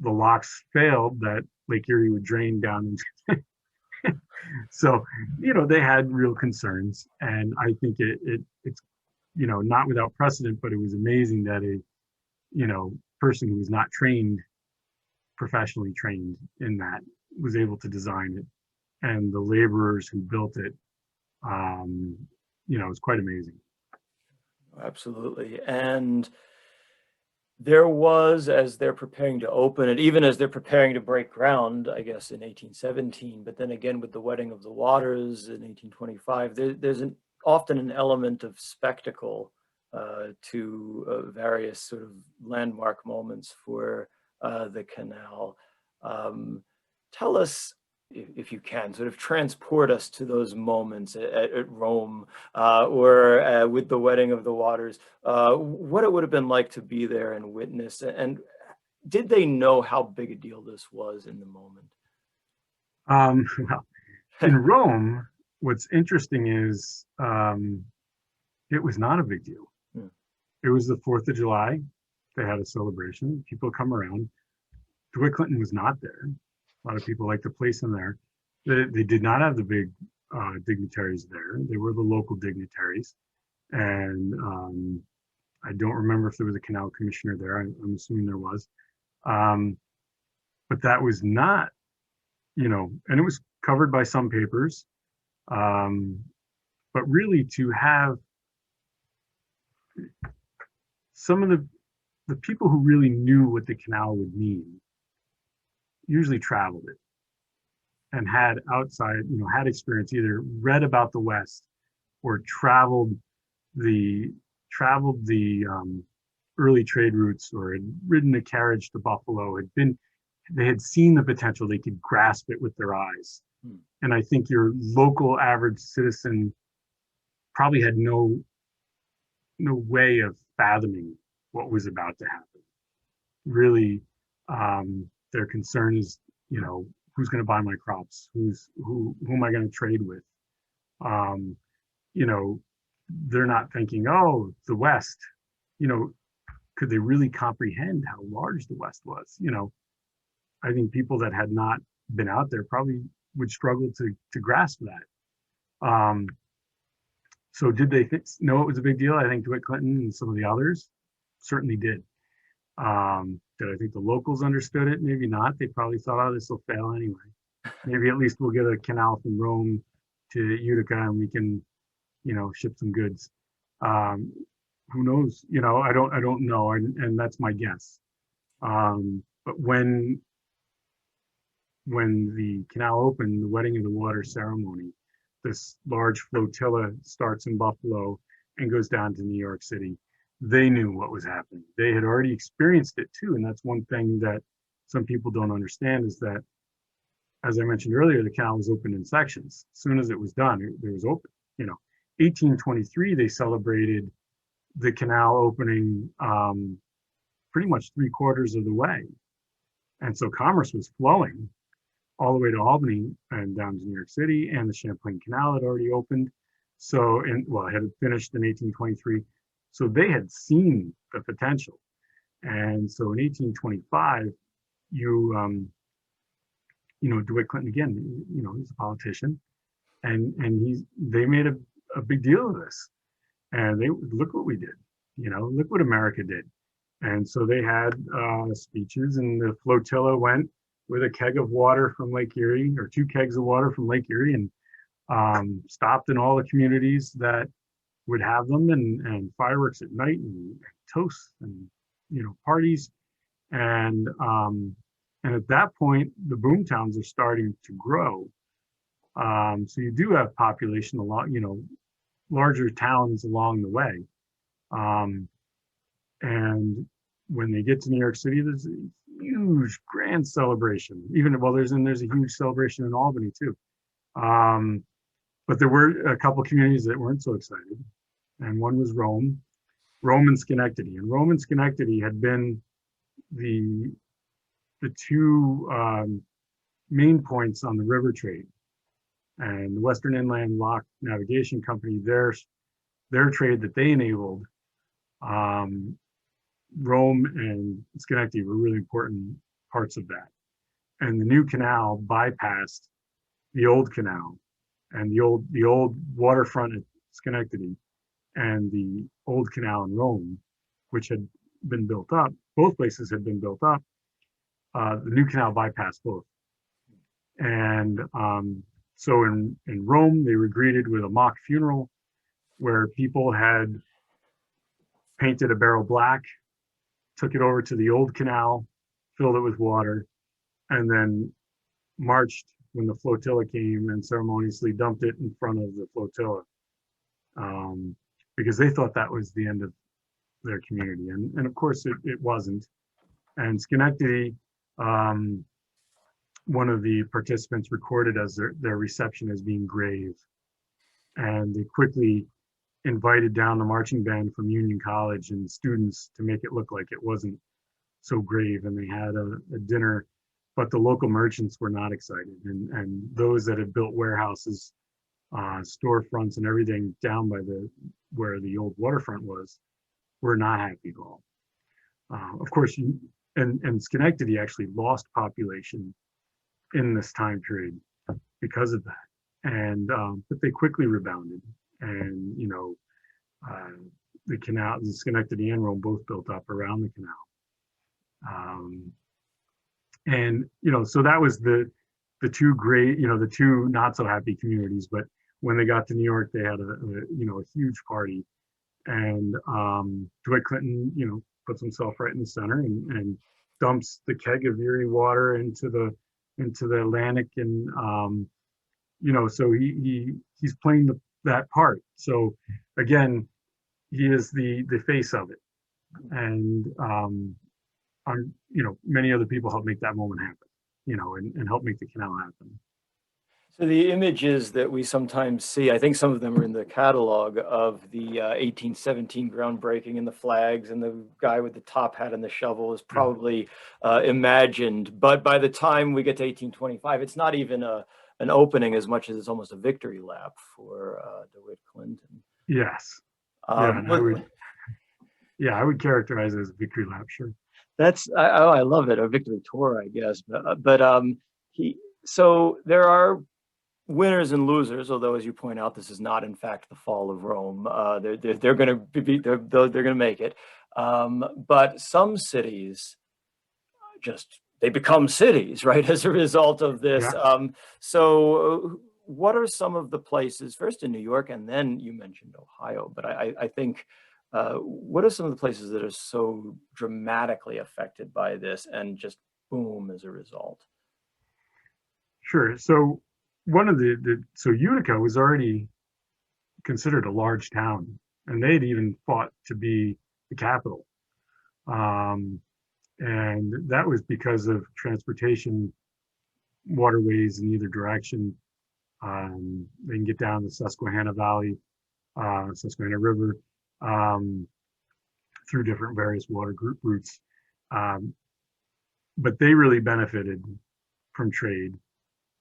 the locks failed, that Lake Erie would drain down. So, they had real concerns. And I think it's, not without precedent, but it was amazing that a, person who was not professionally trained in that, was able to design it. And the laborers who built it, it's quite amazing. Absolutely. And there was, as they're preparing to open it, even as they're preparing to break ground, I guess in 1817, but then again with the wetting of the waters in 1825, there's often an element of spectacle to various sort of landmark moments for the canal. Tell us, if you can, sort of transport us to those moments at Rome or with the wetting of the waters, what it would have been like to be there and witness, and did they know how big a deal this was in the moment? Well, in Rome, what's interesting is it was not a big deal. Hmm. It was the 4th of July. They had a celebration. People come around. DeWitt Clinton was not there. A lot of people like to place him there. They did not have the big dignitaries there. They were the local dignitaries. And I don't remember if there was a canal commissioner there. I'm assuming there was. But that was not, and it was covered by some papers. But really to have some of the people who really knew what the canal would mean usually traveled it and had had experience, either read about the West or traveled the early trade routes, or had ridden a carriage to Buffalo, they had seen the potential, they could grasp it with their eyes. And I think your local average citizen probably had no way of fathoming what was about to happen. Really, their concern is, who's going to buy my crops? Who am I going to trade with? They're not thinking, oh, the West. Could they really comprehend how large the West was? I think people that had not been out there probably would struggle to grasp that. So did they know it was a big deal? I think DeWitt Clinton and some of the others certainly did. Did I think the locals understood it? Maybe not. They probably thought, oh, this will fail anyway. Maybe at least we'll get a canal from Rome to Utica and we can, ship some goods. Who knows? I don't know, and that's my guess. But when the canal opened, the wetting of the water ceremony, this large flotilla starts in Buffalo and goes down to New York City. They knew what was happening. They had already experienced it too. And that's one thing that some people don't understand, is that, as I mentioned earlier, the canal was opened in sections. As soon as it was done, it was open. 1823, they celebrated the canal opening pretty much 3/4 of the way. And so commerce was flowing all the way to Albany and down to New York City, and the Champlain Canal had already opened. So, it had finished in 1823. So they had seen the potential. And so in 1825, DeWitt Clinton, again, he's a politician, and they made a big deal of this. And look what we did, look what America did. And so they had speeches, and the flotilla went with a keg of water from Lake Erie, or 2 kegs of water from Lake Erie, and stopped in all the communities that would have them, and fireworks at night, and toasts, and parties. And at that point, the boom towns are starting to grow. So you do have population along, larger towns along the way. And when they get to New York City, there's a huge grand celebration. There's a huge celebration in Albany too. But there were a couple communities that weren't so excited, and one was Rome. Rome and Schenectady. And Rome and Schenectady had been the two main points on the river trade. And the Western Inland Lock Navigation Company, their trade that they enabled, Rome and Schenectady were really important parts of that. And the new canal bypassed the old canal, and the old waterfront at Schenectady and the old canal in Rome, which had been built up. Both places had been built up. The new canal bypassed both. And so in Rome, they were greeted with a mock funeral where people had painted a barrel black, took it over to the old canal, filled it with water, and then marched when the flotilla came and ceremoniously dumped it in front of the flotilla, because they thought that was the end of their community. And of course it wasn't. And Schenectady, one of the participants recorded as their reception as being grave. And they quickly invited down the marching band from Union College and students to make it look like it wasn't so grave. And they had a dinner, but the local merchants were not excited. And those that had built warehouses, storefronts and everything down by where the old waterfront was, were not happy at all. Of course, and Schenectady actually lost population in this time period because of that. And but they quickly rebounded, and the canal, the Schenectady and Rome both built up around the canal. And so that was the two great, the two not so happy communities. But when they got to New York, they had a huge party, and Dwight Clinton puts himself right in the center and dumps the keg of Erie water into the Atlantic, and so he's playing that part. So again, he is the face of it, and many other people help make that moment happen, and help make the canal happen. So the images that we sometimes see, I think some of them are in the catalog, of the 1817 groundbreaking and the flags and the guy with the top hat and the shovel is probably imagined. But by the time we get to 1825, it's not even an opening as much as it's almost a victory lap for DeWitt Clinton. Yes. I would characterize it as a victory lap, sure. I love it, a victory tour, I guess. But so there are winners and losers, although, as you point out, this is not in fact the fall of Rome. They're going to make it, but some cities they become cities, right, as a result of this. Yeah. So what are some of the places, first in New York, and then you mentioned Ohio, but I think what are some of the places that are so dramatically affected by this and just boom as a result? Sure. So one of so Utica was already considered a large town, and they'd even fought to be the capital. And that was because of transportation waterways in either direction. They can get down the Susquehanna Valley, Susquehanna River, through different various water group routes. But they really benefited from trade.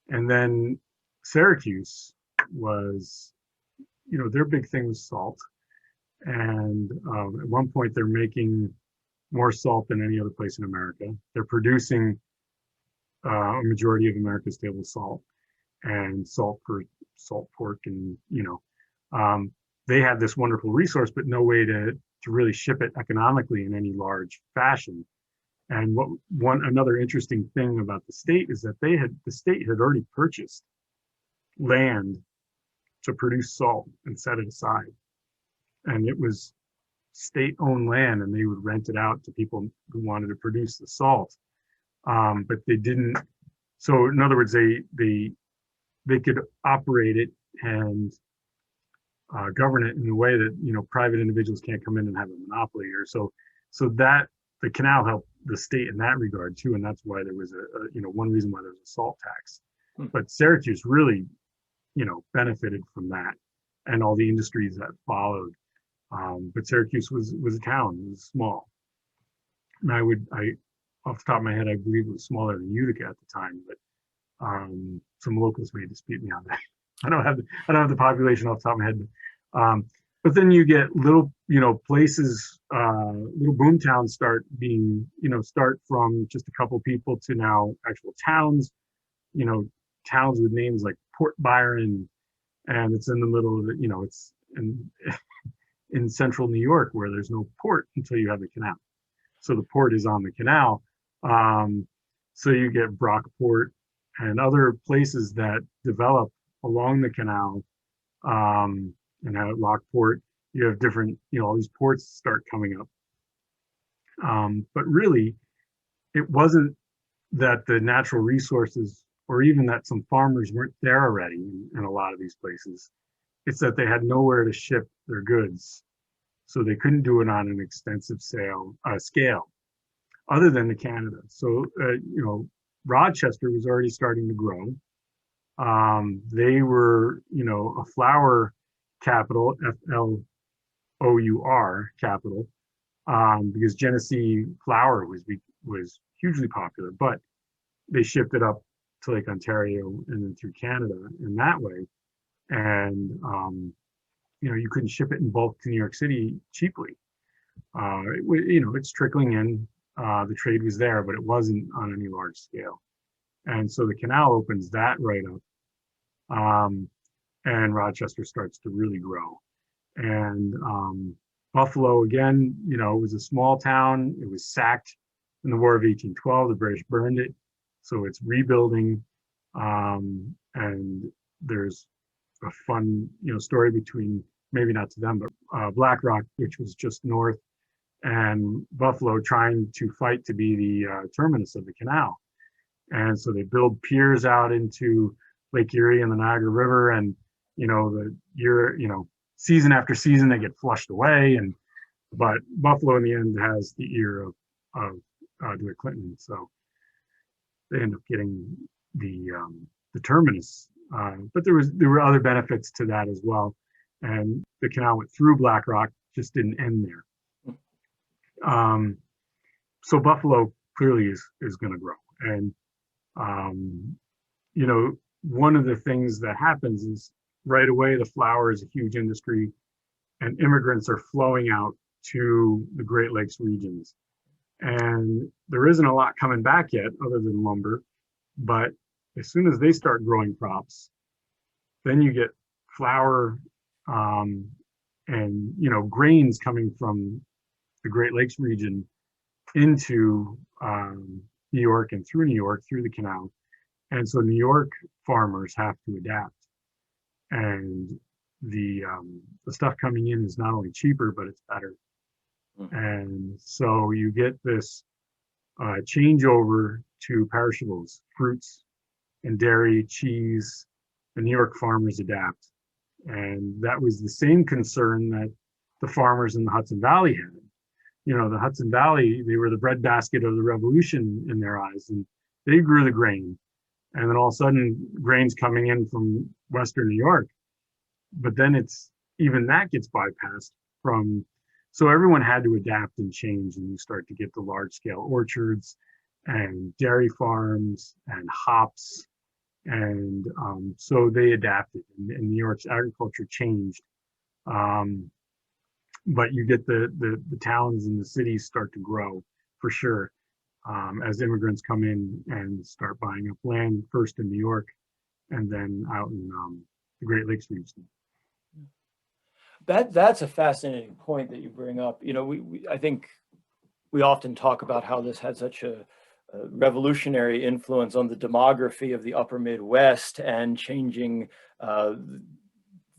And then Syracuse was, their big thing was salt. And at one point they're making more salt than any other place in America. They're producing a majority of America's table salt, and salt for salt pork, and they had this wonderful resource, but no way to really ship it economically in any large fashion. And another interesting thing about the state is that the state had already purchased land to produce salt and set it aside, and it was state-owned land, and they would rent it out to people who wanted to produce the salt. But they didn't. So in other words, they could operate it and govern it in a way that private individuals can't come in and have a monopoly here. So that the canal helped the state in that regard too, and that's why there was one reason why there was a salt tax. But Syracuse really benefited from that, and all the industries that followed. But Syracuse was a town, it was small. And off the top of my head, I believe it was smaller than Utica at the time, but some locals may dispute me on that. I don't have the population off the top of my head. But then you get little, places, little boom towns start from just a couple people to now actual towns, you know, towns with names like Port Byron, and it's in the middle of it's in central New York where there's no port until you have the canal. So the port is on the canal. So you get Brockport and other places that develop along the canal, and at Lockport, you have different, all these ports start coming up. But really, it wasn't that the natural resources, or even that some farmers weren't there already in a lot of these places. It's that they had nowhere to ship their goods. So they couldn't do it on an extensive scale, other than to Canada. So, Rochester was already starting to grow. They were, a flour capital, FLOUR capital, because Genesee flour was hugely popular, but they shipped it up to Lake Ontario and then through Canada in that way. And, you couldn't ship it in bulk to New York City cheaply. It's trickling in. The trade was there, but it wasn't on any large scale. And so the canal opens that right up. And Rochester starts to really grow. And Buffalo, again, it was a small town. It was sacked in the War of 1812. The British burned it. So it's rebuilding. And there's a fun, story between, maybe not to them, but Black Rock, which was just north, and Buffalo trying to fight to be the terminus of the canal. And so they build piers out into Lake Erie and the Niagara River, and season after season they get flushed away. But Buffalo in the end has the ear of Dwight Clinton, so they end up getting the terminus. But there were other benefits to that as well, and the canal went through Black Rock, just didn't end there. So Buffalo clearly is going to grow, and one of the things that happens is right away the flour is a huge industry, and immigrants are flowing out to the Great Lakes regions, and there isn't a lot coming back yet other than lumber. But as soon as they start growing crops, then you get flour, and grains coming from the Great Lakes region into New York and through New York through the canal. And so New York farmers have to adapt, and the stuff coming in is not only cheaper, but it's better. And so you get this changeover to perishables, fruits and dairy, cheese. The New York farmers adapt, and that was the same concern that the farmers in the Hudson Valley had. The Hudson Valley, they were the breadbasket of the revolution in their eyes, and they grew the grain. And then all of a sudden, grain's coming in from Western New York. But then even that gets bypassed so everyone had to adapt and change, and you start to get the large scale orchards and dairy farms and hops. And so they adapted, and New York's agriculture changed. But you get the towns and the cities start to grow for sure, as immigrants come in and start buying up land, first in New York and then out in the Great Lakes region. That's a fascinating point that you bring up. I think we often talk about how this had such a revolutionary influence on the demography of the upper Midwest, and changing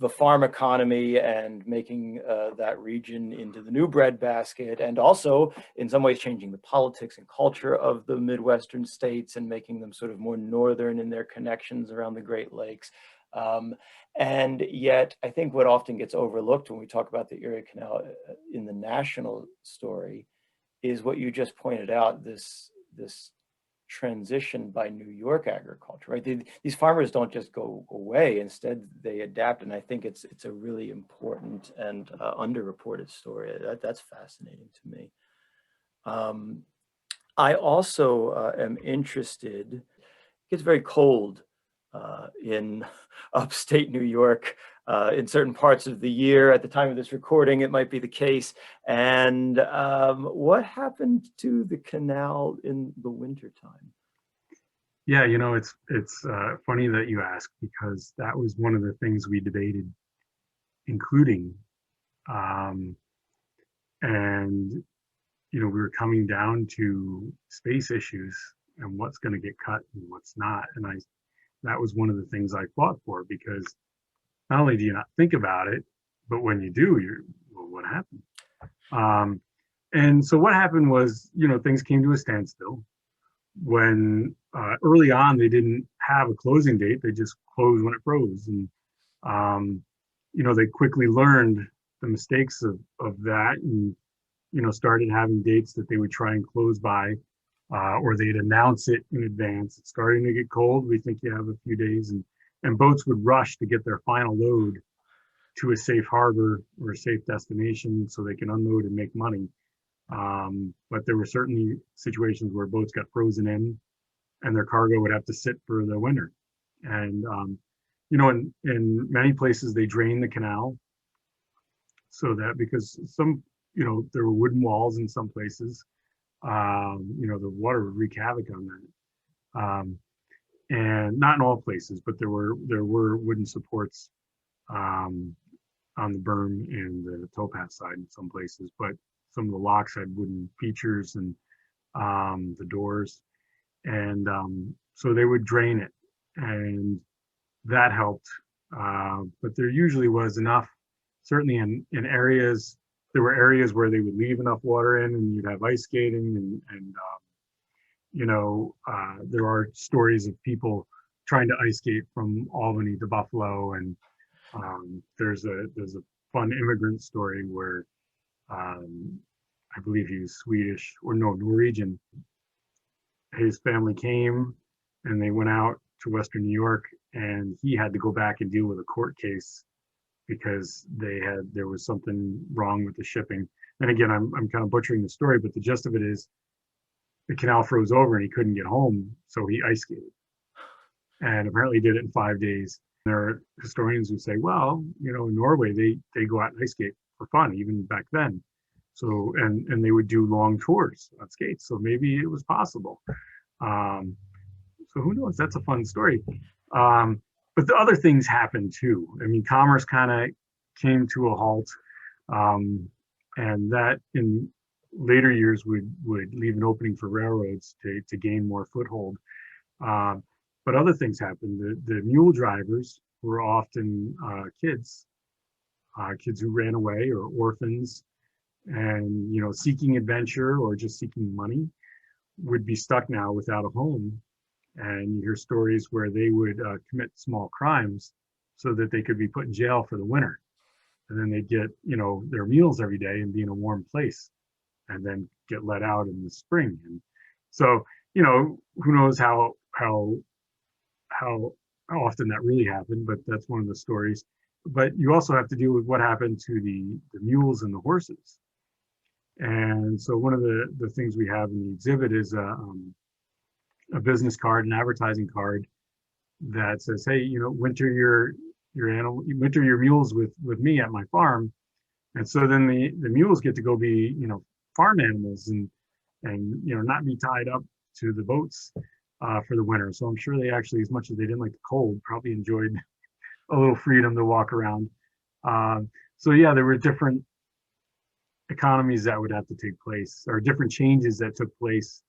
the farm economy and making that region into the new breadbasket, and also in some ways changing the politics and culture of the Midwestern states and making them sort of more northern in their connections around the Great Lakes. And yet, I think what often gets overlooked when we talk about the Erie Canal in the national story is what you just pointed out, this transition by New York agriculture, right? These farmers don't just go away. Instead, they adapt, and I think it's a really important and underreported story. That's fascinating to me. Um, I also am interested. It gets very cold in upstate New York in certain parts of the year. At the time of this recording, it might be the case. And what happened to the canal in the wintertime? Yeah, it's funny that you ask because that was one of the things we debated, including, um, and we were coming down to space issues and what's going to get cut and what's not. And that was one of the things I fought for because not only do you not think about it, but when you do, well, what happened? Um, and so what happened was, things came to a standstill when early on they didn't have a closing date; they just closed when it froze, and um, they quickly learned the mistakes of that, and started having dates that they would try and close by, or they'd announce it in advance. It's starting to get cold. We think you have a few days, and boats would rush to get their final load to a safe harbor or a safe destination so they can unload and make money. But there were certainly situations where boats got frozen in and their cargo would have to sit for the winter. And, in many places they drained the canal so that because there were wooden walls in some places, the water would wreak havoc on that. And not in all places, but there were wooden supports um, on the berm and the towpath side in some places, but some of the locks had wooden features and the doors, and so they would drain it, and that helped. But there usually was enough, certainly in areas. There were areas where they would leave enough water in, and you'd have ice skating, and there are stories of people trying to ice skate from Albany to Buffalo, and there's a fun immigrant story where I believe he was Swedish or no Norwegian. His family came and they went out to Western New York, and he had to go back and deal with a court case because there was something wrong with the shipping. And again, I'm kind of butchering the story, but the gist of it is the canal froze over and he couldn't get home, so he ice skated, and apparently did it in 5 days. There are historians who say, well, in Norway they go out and ice skate for fun even back then. So and they would do long tours on skates. So maybe it was possible. So who knows? That's a fun story. But the other things happened too. I mean, commerce kind of came to a halt, and that in later years would leave an opening for railroads to gain more foothold. But other things happened. The mule drivers were often kids who ran away or orphans, and seeking adventure or just seeking money would be stuck now without a home. And you hear stories where they would commit small crimes so that they could be put in jail for the winter, and then they'd get their meals every day and be in a warm place, and then get let out in the spring. And so who knows how often that really happened, but that's one of the stories. But you also have to deal with what happened to the mules and the horses. And so one of the things we have in the exhibit is a business card, an advertising card that says, hey, winter winter your mules with me at my farm. And so then the mules get to go be, farm animals and not be tied up to the boats for the winter. So I'm sure they actually, as much as they didn't like the cold, probably enjoyed a little freedom to walk around. So yeah, there were different economies that would have to take place, or different changes that took place,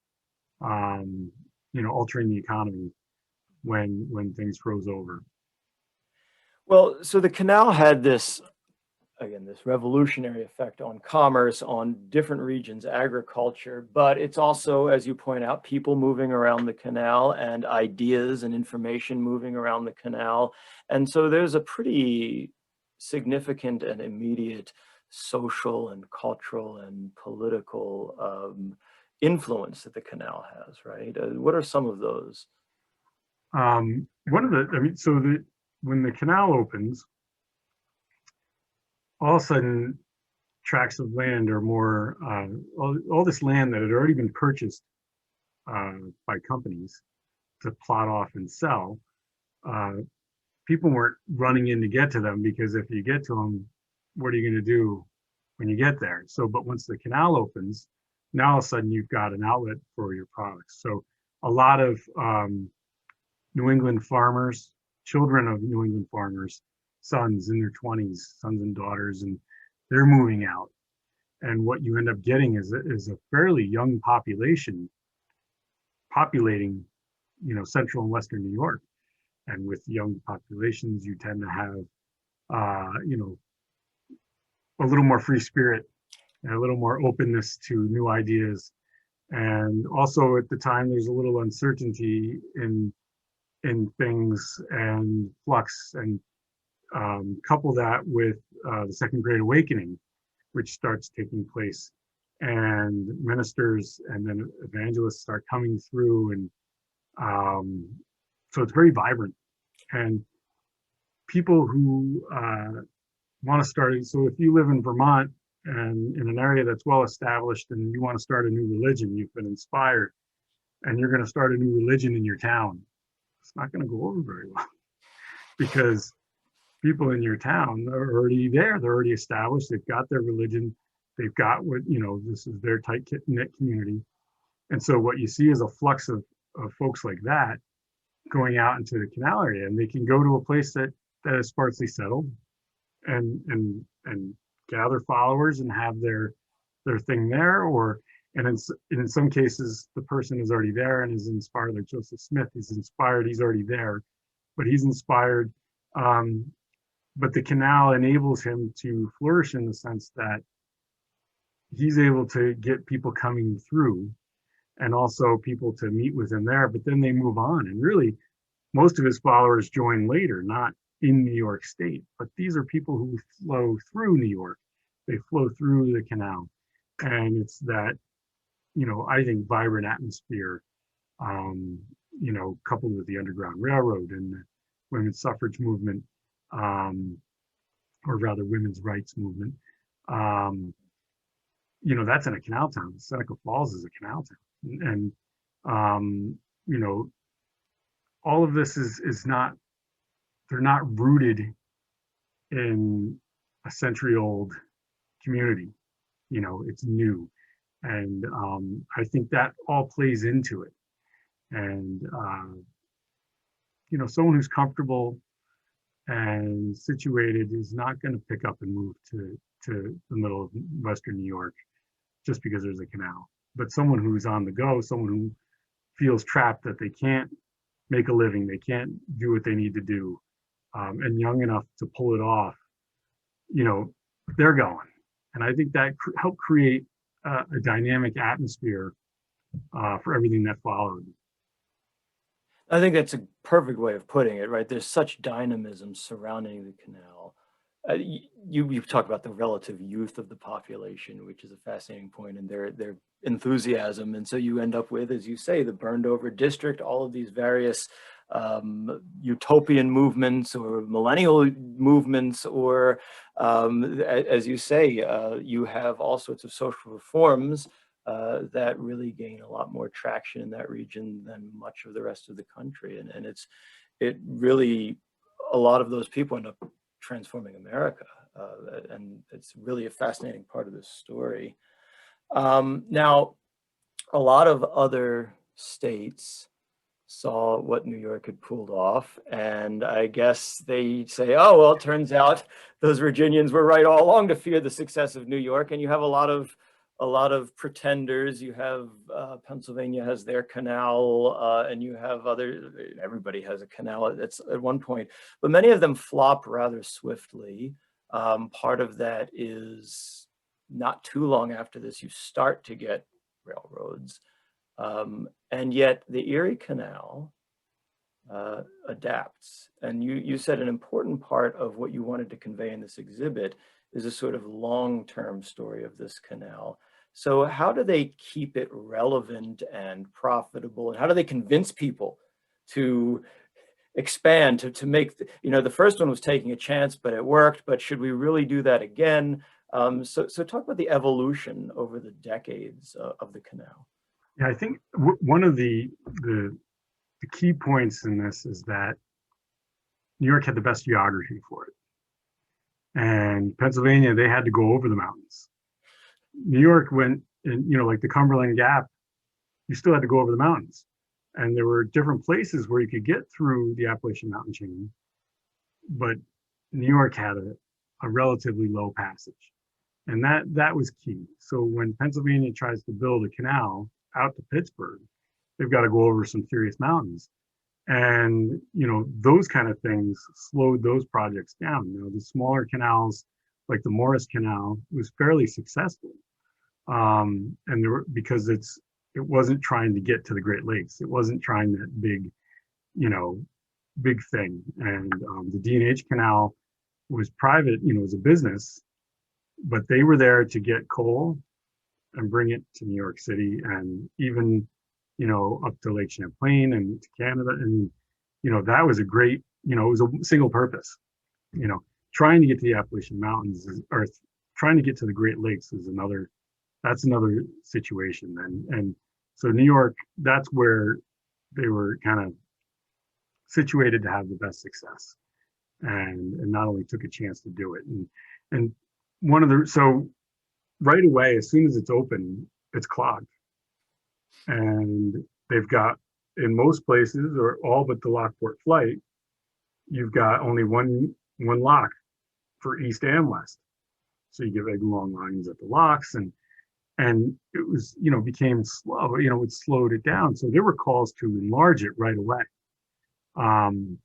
altering the economy when things froze over. Well, so the canal had this revolutionary effect on commerce, on different regions, agriculture, but it's also, as you point out, people moving around the canal and ideas and information moving around the canal. And so there's a pretty significant and immediate social and cultural and political influence that the canal has, right? What are some of those? One of the, I mean, when the canal opens, all of a sudden tracts of land are more, all this land that had already been purchased by companies to plot off and sell, uh, people weren't running in to get to them, because if you get to them, what are you going to do when you get there? So, but once the canal opens, now all of a sudden you've got an outlet for your products. So a lot of New England farmers, children of New England farmers, sons in their 20s, sons and daughters, and they're moving out. And what you end up getting is a fairly young population populating, central and western New York. And with young populations, you tend to have, a little more free spirit and a little more openness to new ideas. And also at the time, there's a little uncertainty in things and flux, and couple that with the Second Great Awakening, which starts taking place, and ministers and then evangelists start coming through, and so it's very vibrant. And people who want to start, so if you live in Vermont and in an area that's well established and you want to start a new religion, you've been inspired, and you're going to start a new religion in your town, it's not going to go over very well, because people in your town are already there. They're already established. They've got their religion. They've got what, this is their tight knit community. And so what you see is a flux of folks like that going out into the canal area, and they can go to a place that is sparsely settled and gather followers and have their thing there, and in some cases the person is already there and is inspired, like Joseph Smith. He's inspired, he's already there, but he's inspired. But the canal enables him to flourish in the sense that he's able to get people coming through, and also people to meet with him there, but then they move on. And really, most of his followers join later, not in New York State, but these are people who flow through New York. They flow through the canal. And it's that, I think, vibrant atmosphere, coupled with the Underground Railroad and the women's suffrage movement, or rather women's rights movement. That's in a canal town. Seneca Falls is a canal town. And all of this is not, they're not rooted in a century-old community. It's new. And I think that all plays into it. And, someone who's comfortable and situated is not going to pick up and move to the middle of Western New York just because there's a canal. But someone who's on the go, someone who feels trapped, that they can't make a living, they can't do what they need to do, and young enough to pull it off, they're going. And I think that helped create a dynamic atmosphere for everything that followed. I think that's a perfect way of putting it, right? There's such dynamism surrounding the canal. You've talked about the relative youth of the population, which is a fascinating point, and their enthusiasm. And so you end up with, as you say, the burned over district, all of these various utopian movements or millennial movements, or as you say, you have all sorts of social reforms that really gain a lot more traction in that region than much of the rest of the country. And it really, a lot of those people end up transforming America. And it's really a fascinating part of this story. Now, a lot of other states saw what New York had pulled off, and I guess they say, oh, well, it turns out those Virginians were right all along to fear the success of New York. And you have a lot of pretenders. You have Pennsylvania has their canal, and you have everybody has a canal at one point, but many of them flop rather swiftly. Part of that is not too long after this, you start to get railroads. And yet the Erie Canal adapts. And you said an important part of what you wanted to convey in this exhibit is a sort of long-term story of this canal. So how do they keep it relevant and profitable? And how do they convince people to expand, to make, the first one was taking a chance, but it worked, but should we really do that again? So talk about the evolution over the decades of the canal. Yeah, I think one of the key points in this is that New York had the best geography for it, and Pennsylvania, they had to go over the mountains. New York went in, like the Cumberland Gap, you still had to go over the mountains, and there were different places where you could get through the Appalachian Mountain chain, but New York had a relatively low passage, and that was key. So when Pennsylvania tries to build a canal out to Pittsburgh, they've got to go over some serious mountains, and those kind of things slowed those projects down. The smaller canals, like the Morris Canal, was fairly successful, and there were, because it wasn't trying to get to the Great Lakes. It wasn't trying that big thing. And the D&H Canal was private, was a business, but they were there to get coal and bring it to New York City, and even, up to Lake Champlain and to Canada. And, that was a great, it was a single purpose. Trying to get to the Appalachian Mountains or trying to get to the Great Lakes is that's another situation. And so New York, that's where they were kind of situated to have the best success, and not only took a chance to do it. And so right away, as soon as it's open, it's clogged. And they've got, in most places, or all but the Lockport Flight, you've got only one lock for east and west. So you get big long lines at the locks, and it was, became slow, it slowed it down. So there were calls to enlarge it right away. And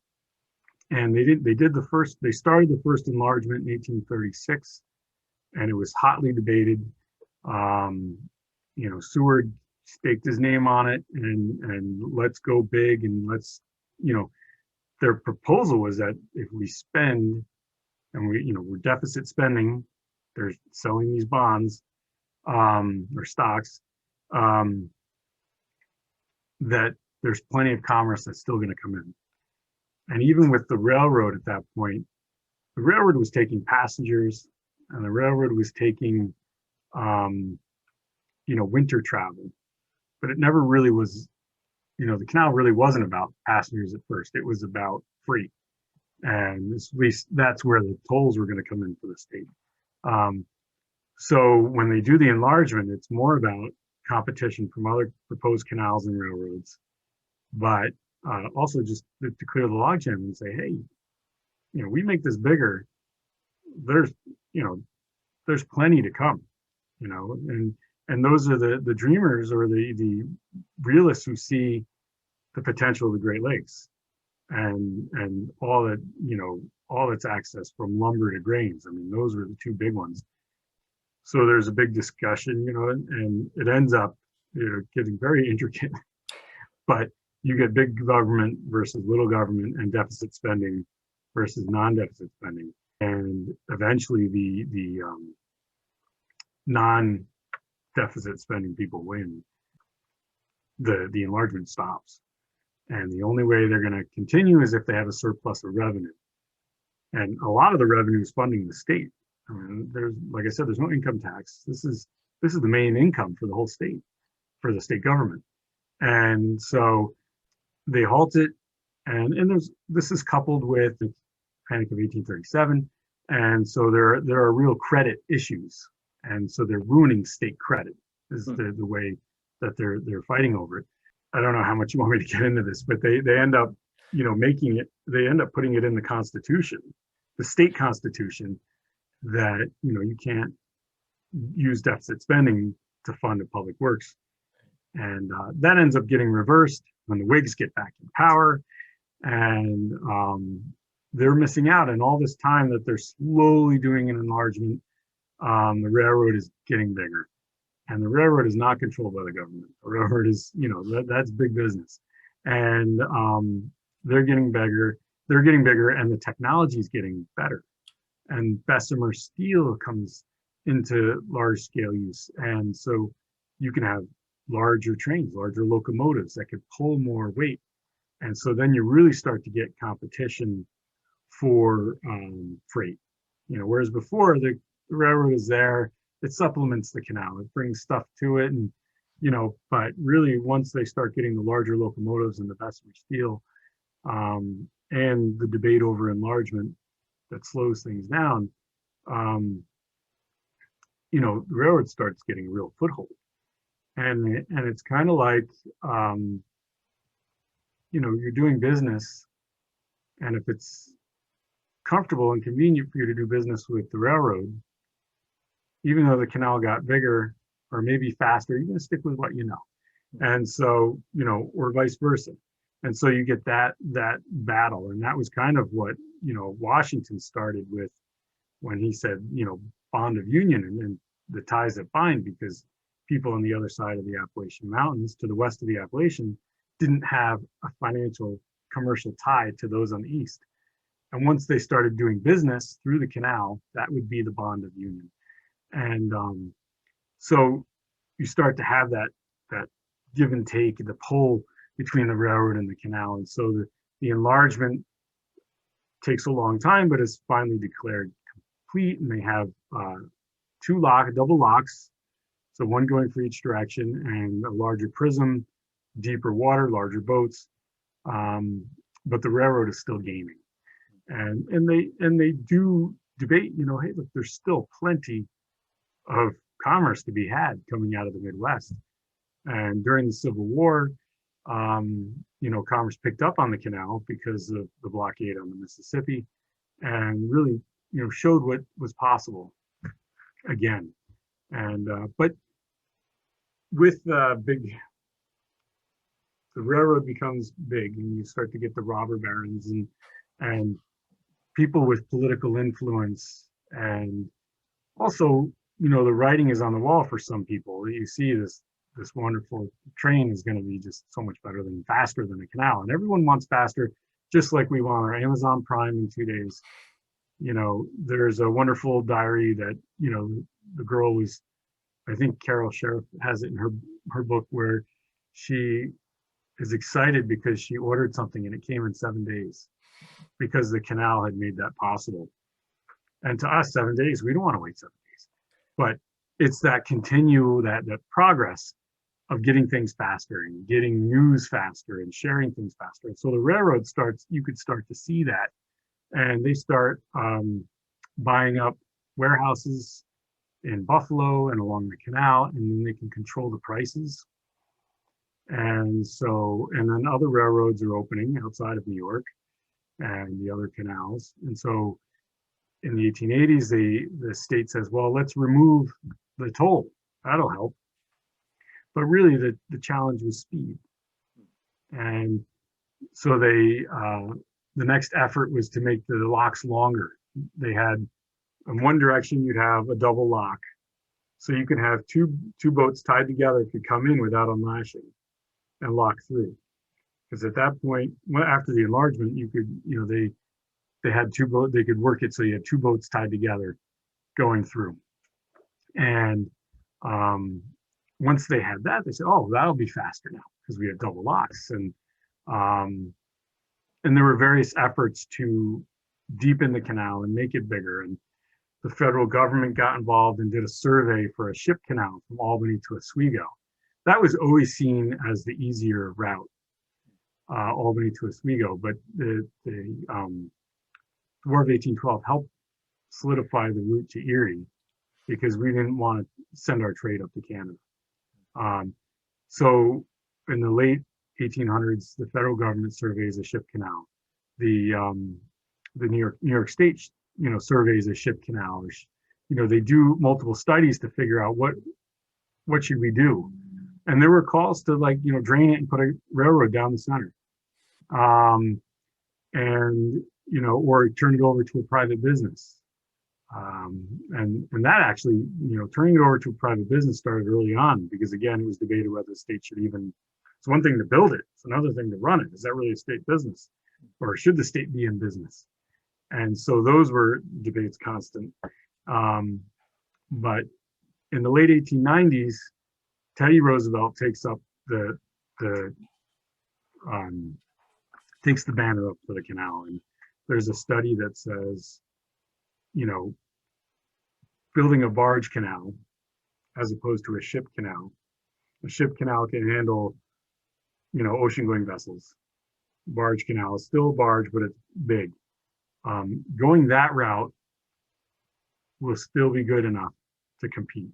they started the first enlargement in 1836, and it was hotly debated. Seward staked his name on it, and let's go big, and their proposal was that if we spend, and we're deficit spending, they're selling these bonds, or stocks, that there's plenty of commerce that's still going to come in. And even with the railroad at that point, the railroad was taking passengers, and the railroad was taking, winter travel, but it never really was, the canal really wasn't about passengers at first. It was about freight. And at least that's where the tolls were going to come in for the state. So when they do the enlargement, it's more about competition from other proposed canals and railroads, but also just to clear the logjam and say, hey, we make this bigger. There's plenty to come, and those are the dreamers, or the realists who see the potential of the Great Lakes, and all that, all its access from lumber to grains. I mean, those were the two big ones. So there's a big discussion, and it ends up, getting very intricate, but you get big government versus little government, and deficit spending versus non-deficit spending. And eventually the non-deficit spending people win. The enlargement stops. And the only way they're going to continue is if they have a surplus of revenue. And a lot of the revenue is funding the state. I mean, like I said, there's no income tax. This is the main income for the whole state, for the state government. And so they halt it, and this is coupled with the Panic of 1837, and so there are real credit issues, and so they're ruining state credit is the way that they're fighting over it. I don't know how much you want me to get into this, but they end up making it. They end up putting it in the Constitution, the state constitution, that you can't use deficit spending to fund a public works, and that ends up getting reversed when the Whigs get back in power, and they're missing out. And all this time that they're slowly doing an enlargement, the railroad is getting bigger, and the railroad is not controlled by the government. The railroad is, that's big business, and they're getting bigger. They're getting bigger, and the technology is getting better. And Bessemer steel comes into large scale use. And so you can have larger trains, larger locomotives that could pull more weight. And so then you really start to get competition for freight. Whereas before the railroad is there, it supplements the canal, it brings stuff to it, and but really once they start getting the larger locomotives and the Bessemer steel, and the debate over enlargement that slows things down, the railroad starts getting a real foothold, and it's kind of like you're doing business, and if it's comfortable and convenient for you to do business with the railroad, even though the canal got bigger or maybe faster, you're going to stick with what you know. And so, or vice versa. And so you get that battle. And that was kind of what, Washington started with when he said, bond of union and the ties that bind, because people on the other side of the Appalachian Mountains to the west of the Appalachian didn't have a financial commercial tie to those on the east. And once they started doing business through the canal, that would be the bond of union. And so you start to have that give and take, the pull between the railroad and the canal. And so the enlargement takes a long time, but is finally declared complete. And they have double locks, so one going for each direction, and a larger prism, deeper water, larger boats. But the railroad is still gaining. And they do debate, hey, look, there's still plenty of commerce to be had coming out of the Midwest. And during the Civil War, commerce picked up on the canal because of the blockade on the Mississippi, and really, showed what was possible again. And but with the railroad becomes big, and you start to get the robber barons and people with political influence, and also, the writing is on the wall for some people. You see this wonderful train is going to be just so much better than faster than a canal, and everyone wants faster, just like we want our Amazon Prime in 2 days. There's a wonderful diary that the girl was, I think Carol Sheriff has it in her book, where she is excited because she ordered something and it came in 7 days because the canal had made that possible. And to us, 7 days, we don't want to wait 7 days, but it's that that progress of getting things faster and getting news faster and sharing things faster. And so the railroad you could start to see that, and they start buying up warehouses in Buffalo and along the canal, and then they can control the prices. And then other railroads are opening outside of New York and the other canals. And so in the 1880s, the state says, well, let's remove the toll. That'll help. But really the challenge was speed. And so the next effort was to make the locks longer. They had, in one direction, you'd have a double lock. So you could have two boats tied together, could come in without unlashing and lock through. Because at that point, after the enlargement, you could, they had two boats, they could work it so you had two boats tied together going through. And once they had that, they said, oh, that'll be faster now because we have double locks. And there were various efforts to deepen the canal and make it bigger. And the federal government got involved and did a survey for a ship canal from Albany to Oswego. That was always seen as the easier route, Albany to Oswego. But the War of 1812 helped solidify the route to Erie because we didn't want to send our trade up to Canada. So in the late 1800s, the federal government surveys a ship canal. The New York State, surveys a ship canal. They do multiple studies to figure out what should we do. And there were calls to drain it and put a railroad down the center, or turn it over to a private business. And that actually, turning it over to a private business started early on because, again, it was debated whether the state should even, it's one thing to build it, it's another thing to run it. Is that really a state business? Or should the state be in business? And so those were debates constant. But in the late 1890s, Teddy Roosevelt the um, takes the banner up for the canal. And there's a study that says, you know, building a barge canal as opposed to a ship canal. A ship canal can handle, ocean-going vessels. Barge canal is still a barge, but it's big. Going that route will still be good enough to compete.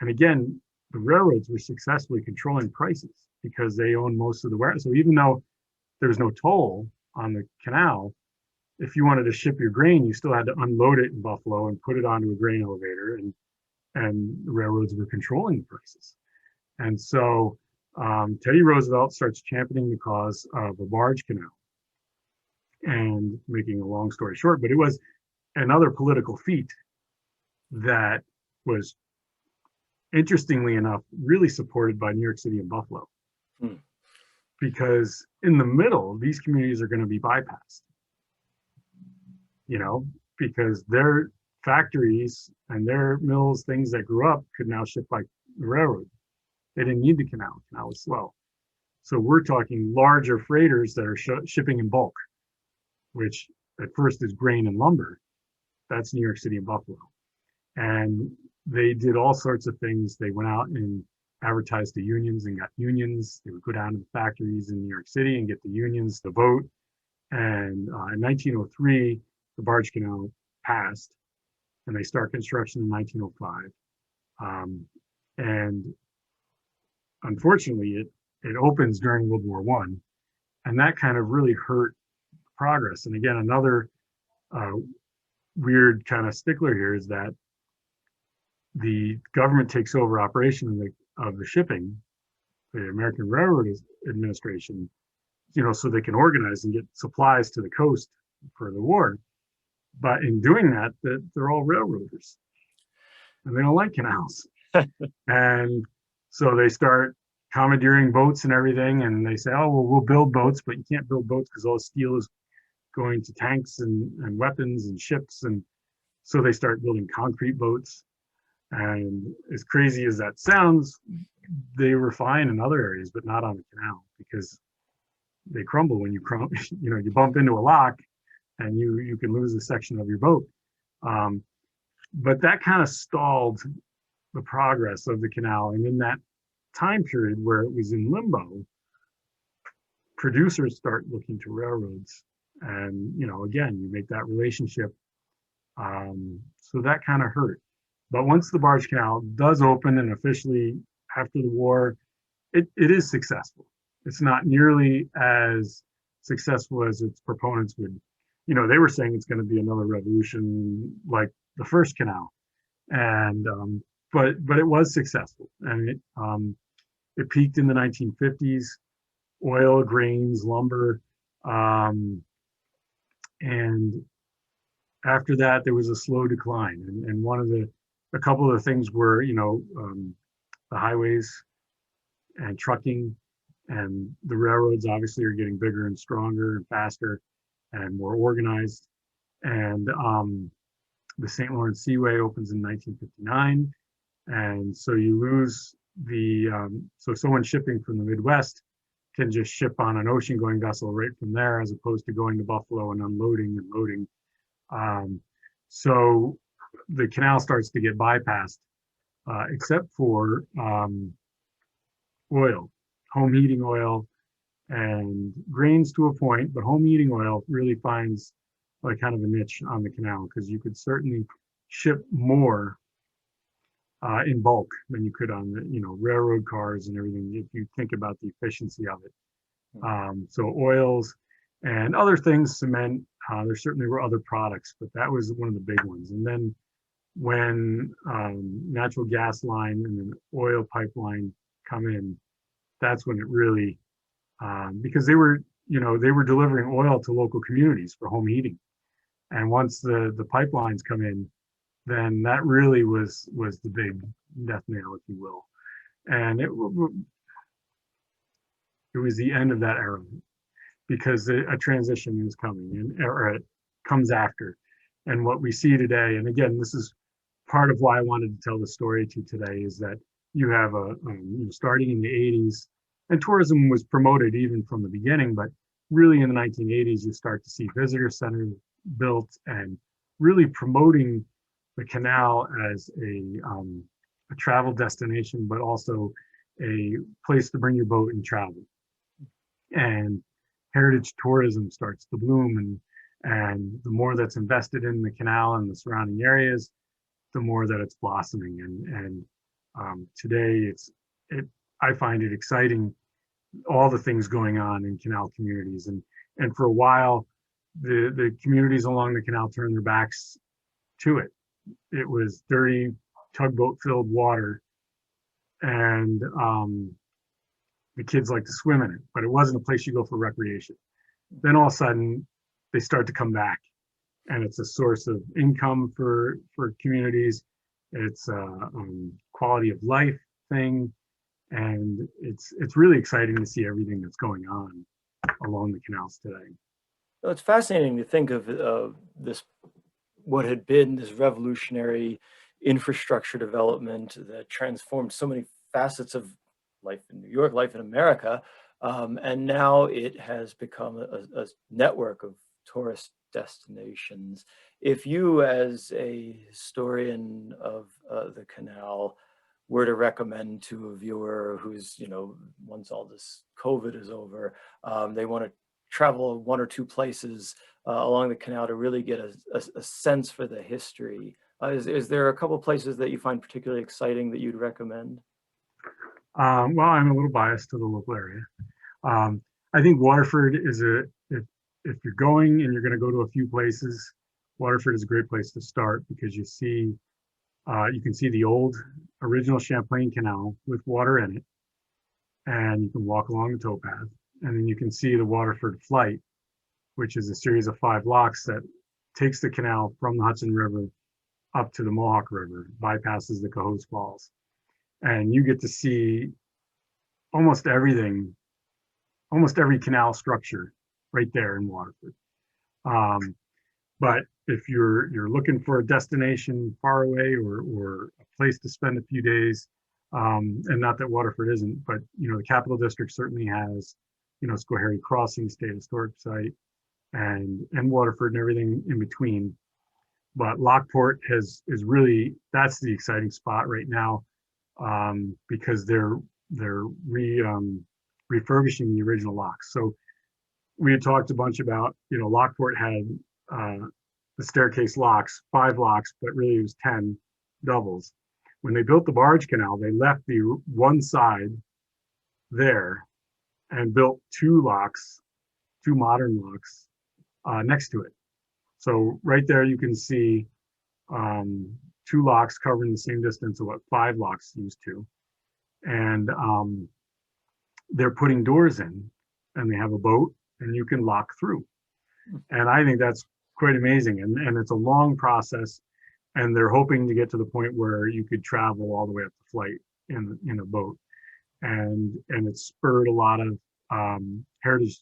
And again, the railroads were successfully controlling prices because they own most of the warehouse. So even though there was no toll on the canal, if you wanted to ship your grain, you still had to unload it in Buffalo and put it onto a grain elevator, and the railroads were controlling the prices. And so Teddy Roosevelt starts championing the cause of a barge canal. And making a long story short, but it was another political feat that was, interestingly enough, really supported by New York City and Buffalo. Hmm. Because in the middle, these communities are going to be bypassed, because their factories and their mills, things that grew up, could now ship by the railroad. They didn't need the canal. The canal was slow. So we're talking larger freighters that are shipping in bulk, which at first is grain and lumber. That's New York City and Buffalo. And they did all sorts of things. They went out and advertised to unions and got unions. They would go down to the factories in New York City and get the unions to vote. And in 1903, the barge canal passed, and they start construction in 1905. And unfortunately, it opens during World War I, and that kind of really hurt progress. And again, another weird kind of stickler here is that the government takes over operation of the shipping, the American Railroad Administration, so they can organize and get supplies to the coast for the war. But in doing that, they're all railroaders, and they don't like canals. And so they start commandeering boats and everything, and they say, oh, well, we'll build boats, but you can't build boats because all the steel is going to tanks and weapons and ships. And so they start building concrete boats. And as crazy as that sounds, they were fine in other areas, but not on the canal, because they crumble when you you bump into a lock and you can lose a section of your boat. But that kind of stalled the progress of the canal. And in that time period where it was in limbo, producers start looking to railroads. And, again, you make that relationship. So that kind of hurt. But once the barge canal does open, and officially after the war, it is successful. It's not nearly as successful as its proponents would. They were saying it's going to be another revolution like the first canal. And but it was successful. And it peaked in the 1950s, oil, grains, lumber. And after that, there was a slow decline. And a couple of the things were, the highways and trucking, and the railroads obviously are getting bigger and stronger and faster and more organized. And the St. Lawrence Seaway opens in 1959. And so you lose so someone shipping from the Midwest can just ship on an ocean-going vessel right from there, as opposed to going to Buffalo and unloading and loading. So the canal starts to get bypassed, except for oil, home heating oil, and grains to a point, but home heating oil really finds like kind of a niche on the canal, because you could certainly ship more in bulk than you could on the railroad cars and everything, if you think about the efficiency of it. So oils and other things, cement, there certainly were other products, but that was one of the big ones. And then when natural gas line and then oil pipeline come in, that's when it really, because they were delivering oil to local communities for home heating. And once the pipelines come in, then that really was the big death nail, if you will. And it was the end of that era, because a transition is coming, or it comes after. And what we see today, and again, this is part of why I wanted to tell the story to today is that you have starting in the 80s, and tourism was promoted even from the beginning, but really in the 1980s, you start to see visitor centers built and really promoting the canal as a travel destination, but also a place to bring your boat and travel. And heritage tourism starts to bloom, and the more that's invested in the canal and the surrounding areas, the more that it's blossoming. And today, I find it exciting, all the things going on in canal communities. And for a while, the communities along the canal turned their backs to it. It was dirty, tugboat filled water, and the kids like to swim in it, but it wasn't a place you go for recreation. Then all of a sudden, they start to come back, and it's a source of income for communities. It's a quality of life thing, and it's really exciting to see everything that's going on along the canals today. So it's fascinating to think of this, what had been this revolutionary infrastructure development that transformed so many facets of life in New York, life in America, and now it has become a network of tourist destinations. If you, as a historian of the canal, were to recommend to a viewer who's, once all this COVID is over, they want to travel one or two places along the canal to really get a sense for the history, is there a couple places that you find particularly exciting that you'd recommend? Well, I'm a little biased to the local area. I think Waterford is if you're going and you're going to go to a few places, Waterford is a great place to start because you can see the old original Champlain Canal with water in it, and you can walk along the towpath, and then you can see the Waterford Flight, which is a series of 5 locks that takes the canal from the Hudson River up to the Mohawk River, bypasses the Cohoes Falls, and you get to see almost everything, almost every canal structure right there in Waterford. But if you're looking for a destination far away or a place to spend a few days, and not that Waterford isn't, but the Capital District certainly has, Schoharie Crossing State Historic Site, and Waterford and everything in between. But Lockport is really, that's the exciting spot right now, because they're refurbishing the original locks. So we had talked a bunch about, Lockport had the staircase locks, 5 locks, but really it was 10 doubles. When they built the barge canal, they left the one side there and built 2 locks, 2 modern locks next to it. So right there you can see 2 locks covering the same distance of what 5 locks used to. And they're putting doors in, and they have a boat, and you can lock through. And I think that's quite amazing. And it's a long process, and they're hoping to get to the point where you could travel all the way up the flight in a boat. And it's spurred a lot of heritage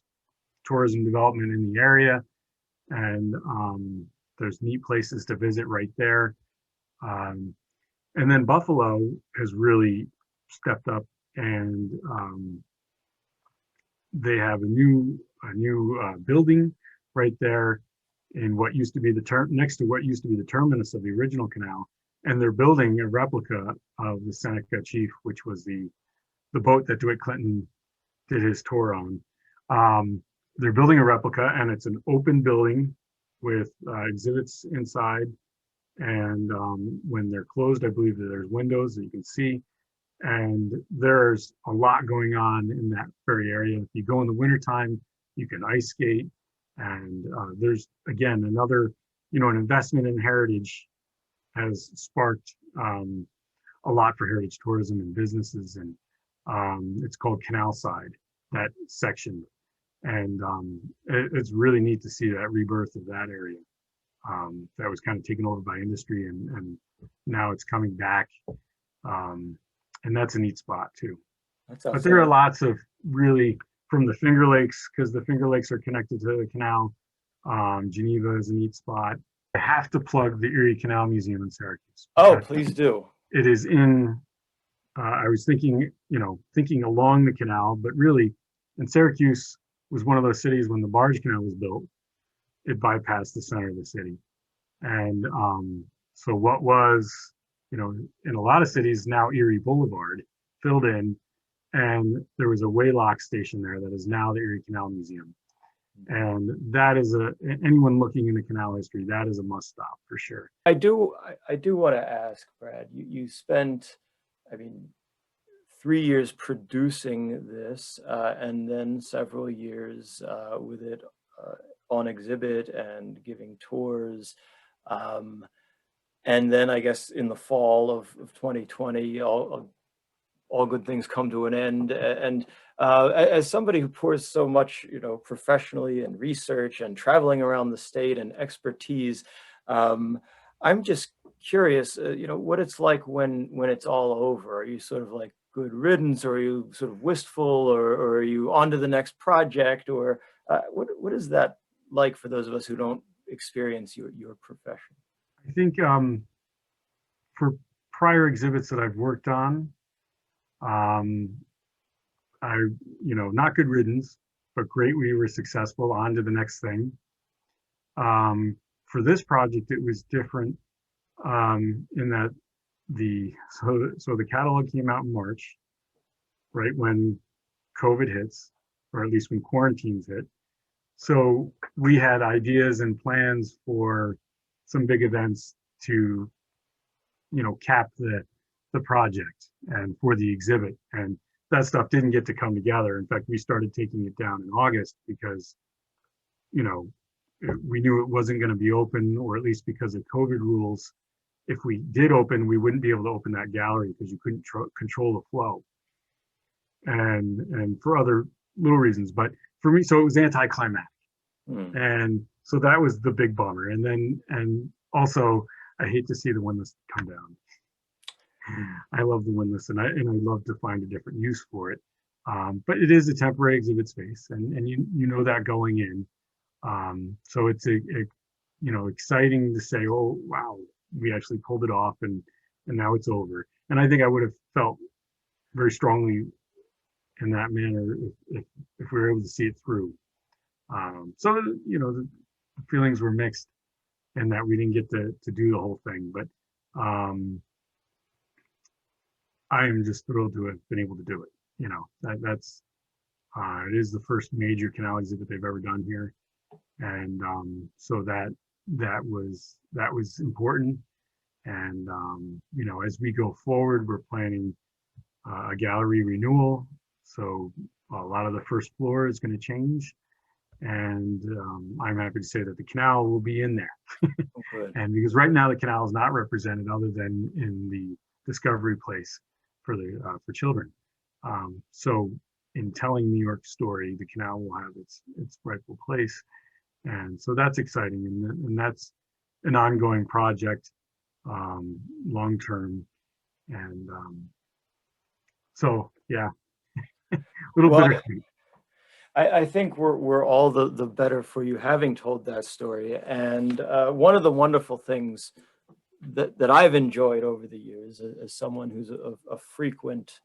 tourism development in the area. And there's neat places to visit right there. And then Buffalo has really stepped up, and they have a new building right there in what used to be next to what used to be the terminus of the original canal, and they're building a replica of the Seneca Chief, which was the boat that DeWitt Clinton did his tour on. They're building a replica, and it's an open building with exhibits inside, and when they're closed, I believe that there's windows that you can see. And there's a lot going on in that very area. If you go in the wintertime, you can ice skate. And there's, again, another, an investment in heritage has sparked a lot for heritage tourism and businesses. And it's called Canal Side, that section. And it's really neat to see that rebirth of that area that was kind of taken over by industry, and now it's coming back. And that's a neat spot too. But there are lots of really, from the Finger Lakes, because the Finger Lakes are connected to the canal. Geneva is a neat spot. I have to plug the Erie Canal Museum in Syracuse. Oh, please do. It is in, I was thinking, thinking along the canal, but really, and Syracuse was one of those cities when the barge canal was built, it bypassed the center of the city. And so what was, in a lot of cities now Erie Boulevard filled in, and there was a waylock station there that is now the Erie Canal Museum. And that is anyone looking into canal history, that is a must stop for sure. I do want to ask, Brad, you spent, I mean, 3 years producing this, and then several years with it on exhibit and giving tours. And then I guess in the fall of 2020, all good things come to an end. And as somebody who pours so much, professionally in research and traveling around the state and expertise, I'm just curious, what it's like when it's all over. Are you sort of like good riddance, or are you sort of wistful, or are you on to the next project, or what is that like for those of us who don't experience your profession? I think for prior exhibits that I've worked on, I, not good riddance, but great, we were successful, on to the next thing. For this project, it was different in that so the catalog came out in March, right when COVID hits, or at least when quarantines hit. So we had ideas and plans for some big events to, cap the project and for the exhibit, and that stuff didn't get to come together. In fact, we started taking it down in August because, we knew it wasn't going to be open, or at least because of COVID rules. If we did open, we wouldn't be able to open that gallery because you couldn't control the flow, and for other little reasons. But for me, so it was anticlimactic. And so that was the big bummer. And also, I hate to see the windlass come down. I love the windlass, and I love to find a different use for it. But it is a temporary exhibit space, and you know that going in. So it's exciting to say, oh wow, we actually pulled it off, and now it's over. And I think I would have felt very strongly in that manner if we were able to see it through. So the feelings were mixed, in that we didn't get to do the whole thing, but I am just thrilled to have been able to do it. That's it is the first major canal exhibit they've ever done here, and so that was important. And as we go forward, we're planning a gallery renewal, so a lot of the first floor is going to change, and I'm happy to say that the canal will be in there. Good. And because right now the canal is not represented other than in the discovery place for children. So in telling New York's story, the canal will have its rightful place, and so that's exciting, and that's an ongoing project, long term, and so yeah, a little Well, bittersweet. I think we're all the better for you having told that story. And one of the wonderful things that I've enjoyed over the years, as someone who's a frequent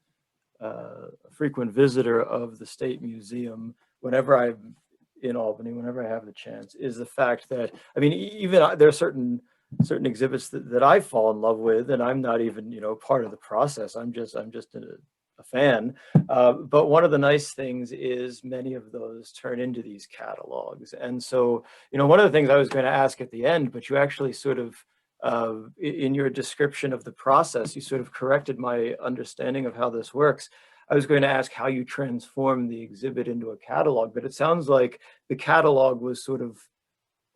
visitor of the State Museum, whenever I'm in Albany, whenever I have the chance, is the fact that, I mean, even there are certain exhibits that I fall in love with, and I'm not even part of the process. I'm just a fan. But one of the nice things is many of those turn into these catalogs. And so, one of the things I was going to ask at the end, but you actually sort of, in your description of the process, you sort of corrected my understanding of how this works. I was going to ask how you transform the exhibit into a catalog, but it sounds like the catalog was sort of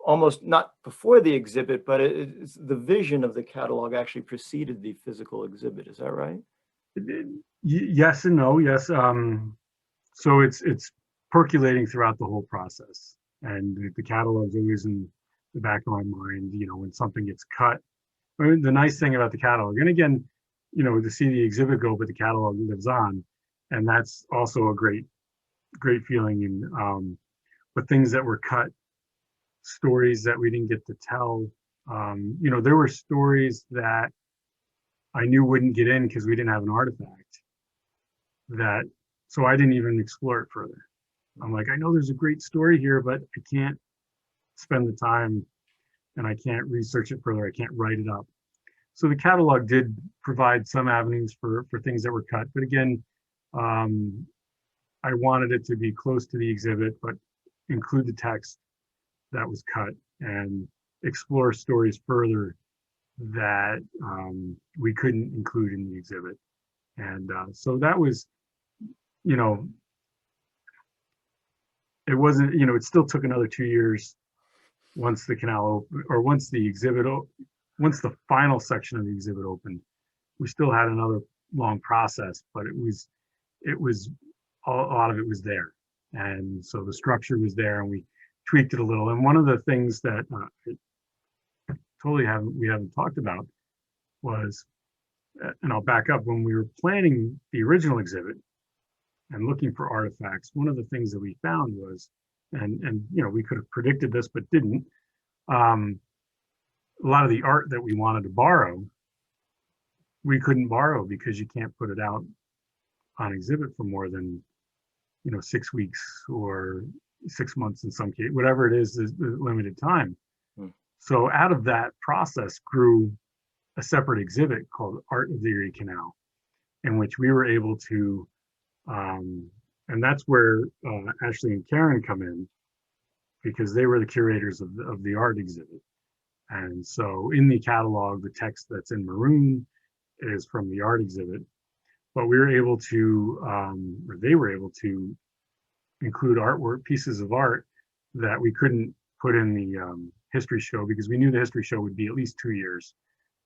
almost not before the exhibit, but it's the vision of the catalog actually preceded the physical exhibit. Is that right? Yes and no. Yes. So it's percolating throughout the whole process, and the catalog's always in the back of my mind. When something gets cut. I mean, the nice thing about the catalog, and again, to see the exhibit go, but the catalog lives on, and that's also a great feeling. And but things that were cut, stories that we didn't get to tell, You know, there were stories that I knew wouldn't get in because we didn't have an artifact that, so I didn't even explore it further. I'm like, I know there's a great story here, but I can't spend the time and I can't research it further. I can't write it up. So the catalog did provide some avenues for things that were cut. But again, um, I wanted it to be close to the exhibit, but include the text that was cut and explore stories further that we couldn't include in the exhibit. And so that was, you know, it wasn't, you know, it still took another 2 years once the canal opened, or once the exhibit, once the final section of the exhibit opened. We still had another long process, but it was, a lot of it was there. And so the structure was there and we tweaked it a little. And one of the things that we haven't talked about was, and I'll back up, when we were planning the original exhibit and looking for artifacts, one of the things that we found was, and you know, we could have predicted this but didn't, a lot of the art that we wanted to borrow, we couldn't borrow because you can't put it out on exhibit for more than, you know, 6 weeks or 6 months in some case, whatever it is limited time. So out of that process grew a separate exhibit called Art of the Erie Canal, in which we were able to, and that's where Ashley and Karen come in, because they were the curators of the art exhibit. And so in the catalog, the text that's in maroon is from the art exhibit, but we were able to, or they were able to include artwork, pieces of art that we couldn't put in the history show because we knew the history show would be at least 2 years,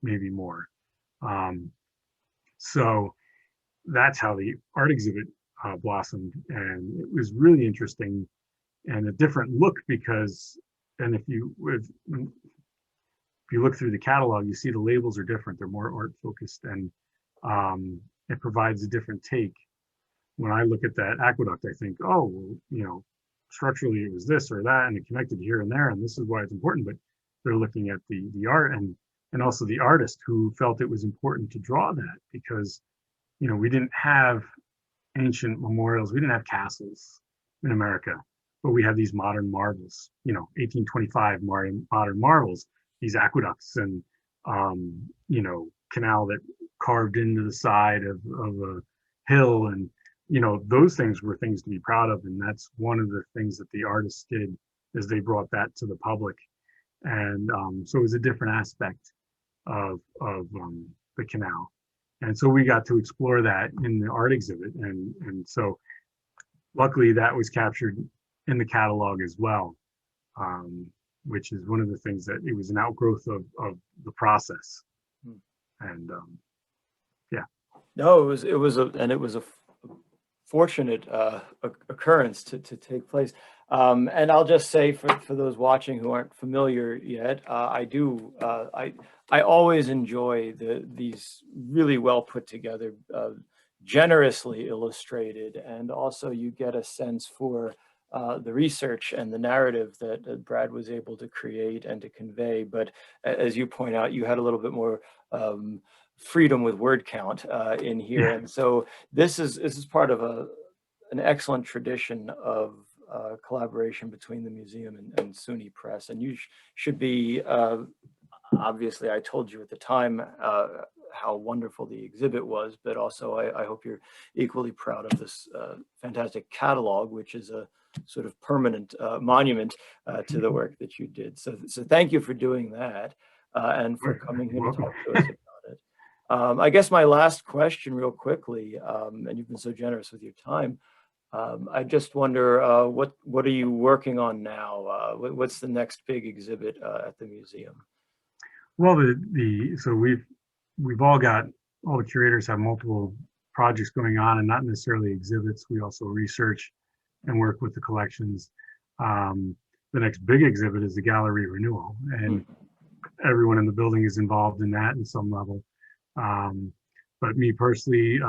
maybe more. So that's how the art exhibit blossomed, and it was really interesting and a different look because, and if you look through the catalog, you see the labels are different. They're more art focused, and it provides a different take. When I look at that aqueduct, I think, oh, well, you know, structurally it was this or that, and it connected here and there, and this is why it's important. But they're looking at the art and also the artist who felt it was important to draw that because, you know, we didn't have ancient memorials, we didn't have castles in America, but we have these modern marvels, you know, 1825 modern marvels, these aqueducts and, you know, canal that carved into the side of a hill. And, you know, those things were things to be proud of. And that's one of the things that the artists did, is they brought that to the public. And so it was a different aspect of the canal. And so we got to explore that in the art exhibit. And so luckily that was captured in the catalog as well, which is one of the things that it was an outgrowth of the process. And yeah. No, it was a fortunate occurrence to take place. And I'll just say for those watching who aren't familiar yet, I always enjoy these really well put together, generously illustrated, and also you get a sense for the research and the narrative that Brad was able to create and to convey. But as you point out, you had a little bit more freedom with word count in here, and so this is part of an excellent tradition of collaboration between the museum and SUNY Press. And you should be, obviously, I told you at the time how wonderful the exhibit was, but also I hope you're equally proud of this fantastic catalog, which is a sort of permanent monument to the work that you did. So thank you for doing that and for coming here to talk to us about it. I guess my last question real quickly, and you've been so generous with your time, I just wonder, what are you working on now? What's the next big exhibit at the museum? Well, so we've all the curators have multiple projects going on, and not necessarily exhibits. We also research and work with the collections. The next big exhibit is the Gallery Renewal, and everyone in the building is involved in that in some level. But me personally,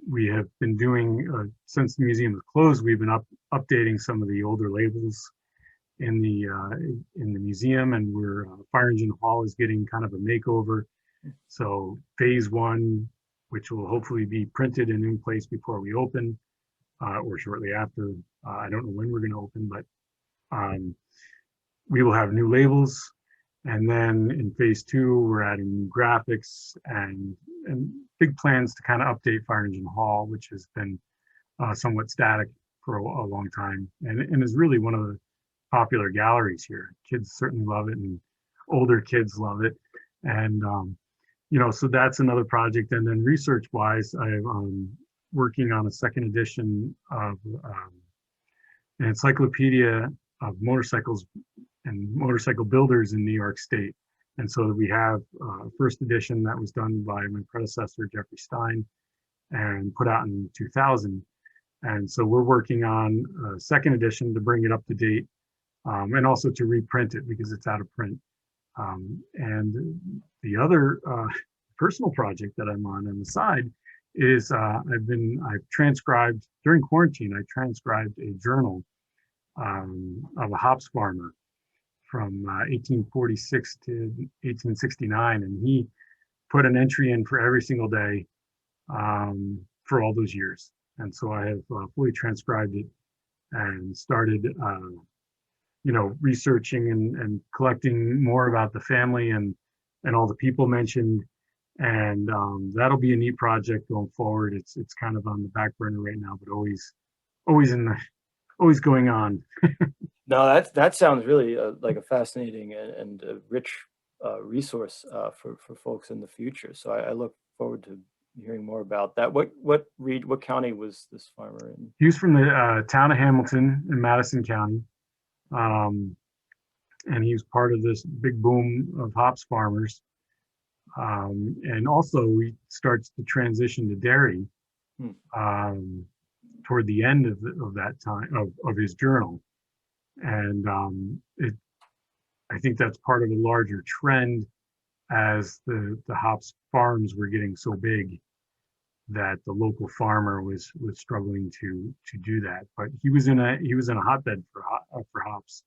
we have been doing, since the museum was closed, we've been updating some of the older labels in the museum, and we're Fire Engine Hall is getting kind of a makeover. So phase one, which will hopefully be printed and in place before we open, or shortly after. I don't know when we're going to open, but we will have new labels. And then in phase two, we're adding new graphics and big plans to kind of update Fire Engine Hall, which has been somewhat static for a long time, and is really one of the popular galleries here. Kids certainly love it, and older kids love it. And so that's another project. And then research-wise, I'm working on a second edition of an encyclopedia of motorcycles and motorcycle builders in New York State. And so we have a first edition that was done by my predecessor, Jeffrey Stein, and put out in 2000. And so we're working on a second edition to bring it up to date, and also to reprint it because it's out of print. And the other personal project that I'm on the side is I've transcribed, during quarantine, I transcribed a journal of a hops farmer from 1846 to 1869. And he put an entry in for every single day for all those years. And so I have fully transcribed it and started, researching and collecting more about the family and all the people mentioned. And that'll be a neat project going forward. It's kind of on the back burner right now, but always going on. No, that sounds really like a fascinating and a rich resource for folks in the future. So I look forward to hearing more about that. What county was this farmer in? He was from the town of Hamilton in Madison County, and he was part of this big boom of hops farmers. And also, he starts to transition to dairy toward the end of that time of his journal. And I think that's part of a larger trend as the hops farms were getting so big that the local farmer was struggling to do that. But he was in a hotbed for hops,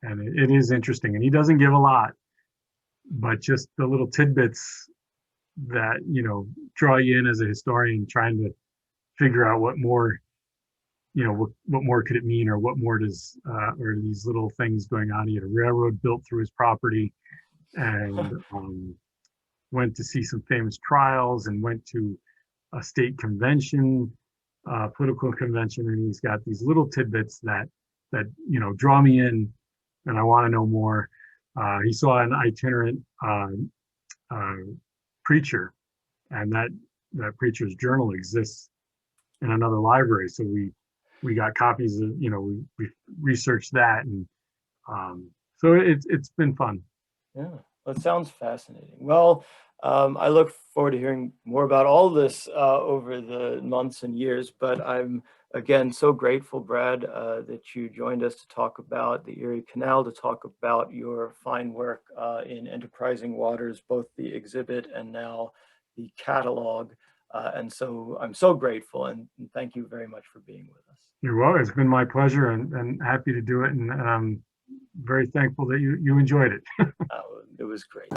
and it is interesting. And he doesn't give a lot, but just the little tidbits that draw you in as a historian, trying to figure out what more. What more could it mean, or what more does, or these little things going on. He had a railroad built through his property, and went to see some famous trials, and went to a state convention, political convention, and he's got these little tidbits that draw me in, and I want to know more. He saw an itinerant preacher, and that preacher's journal exists in another library, so we got copies of, we researched that, and so it's been fun. Yeah, that sounds fascinating. Well, I look forward to hearing more about all this over the months and years, but I'm again so grateful, Brad, that you joined us to talk about the Erie Canal, to talk about your fine work in Enterprising Waters, both the exhibit and now the catalog. And so I'm so grateful, and thank you very much for being with us. You're welcome. It's been my pleasure, and happy to do it. And I'm very thankful that you enjoyed it. It was great.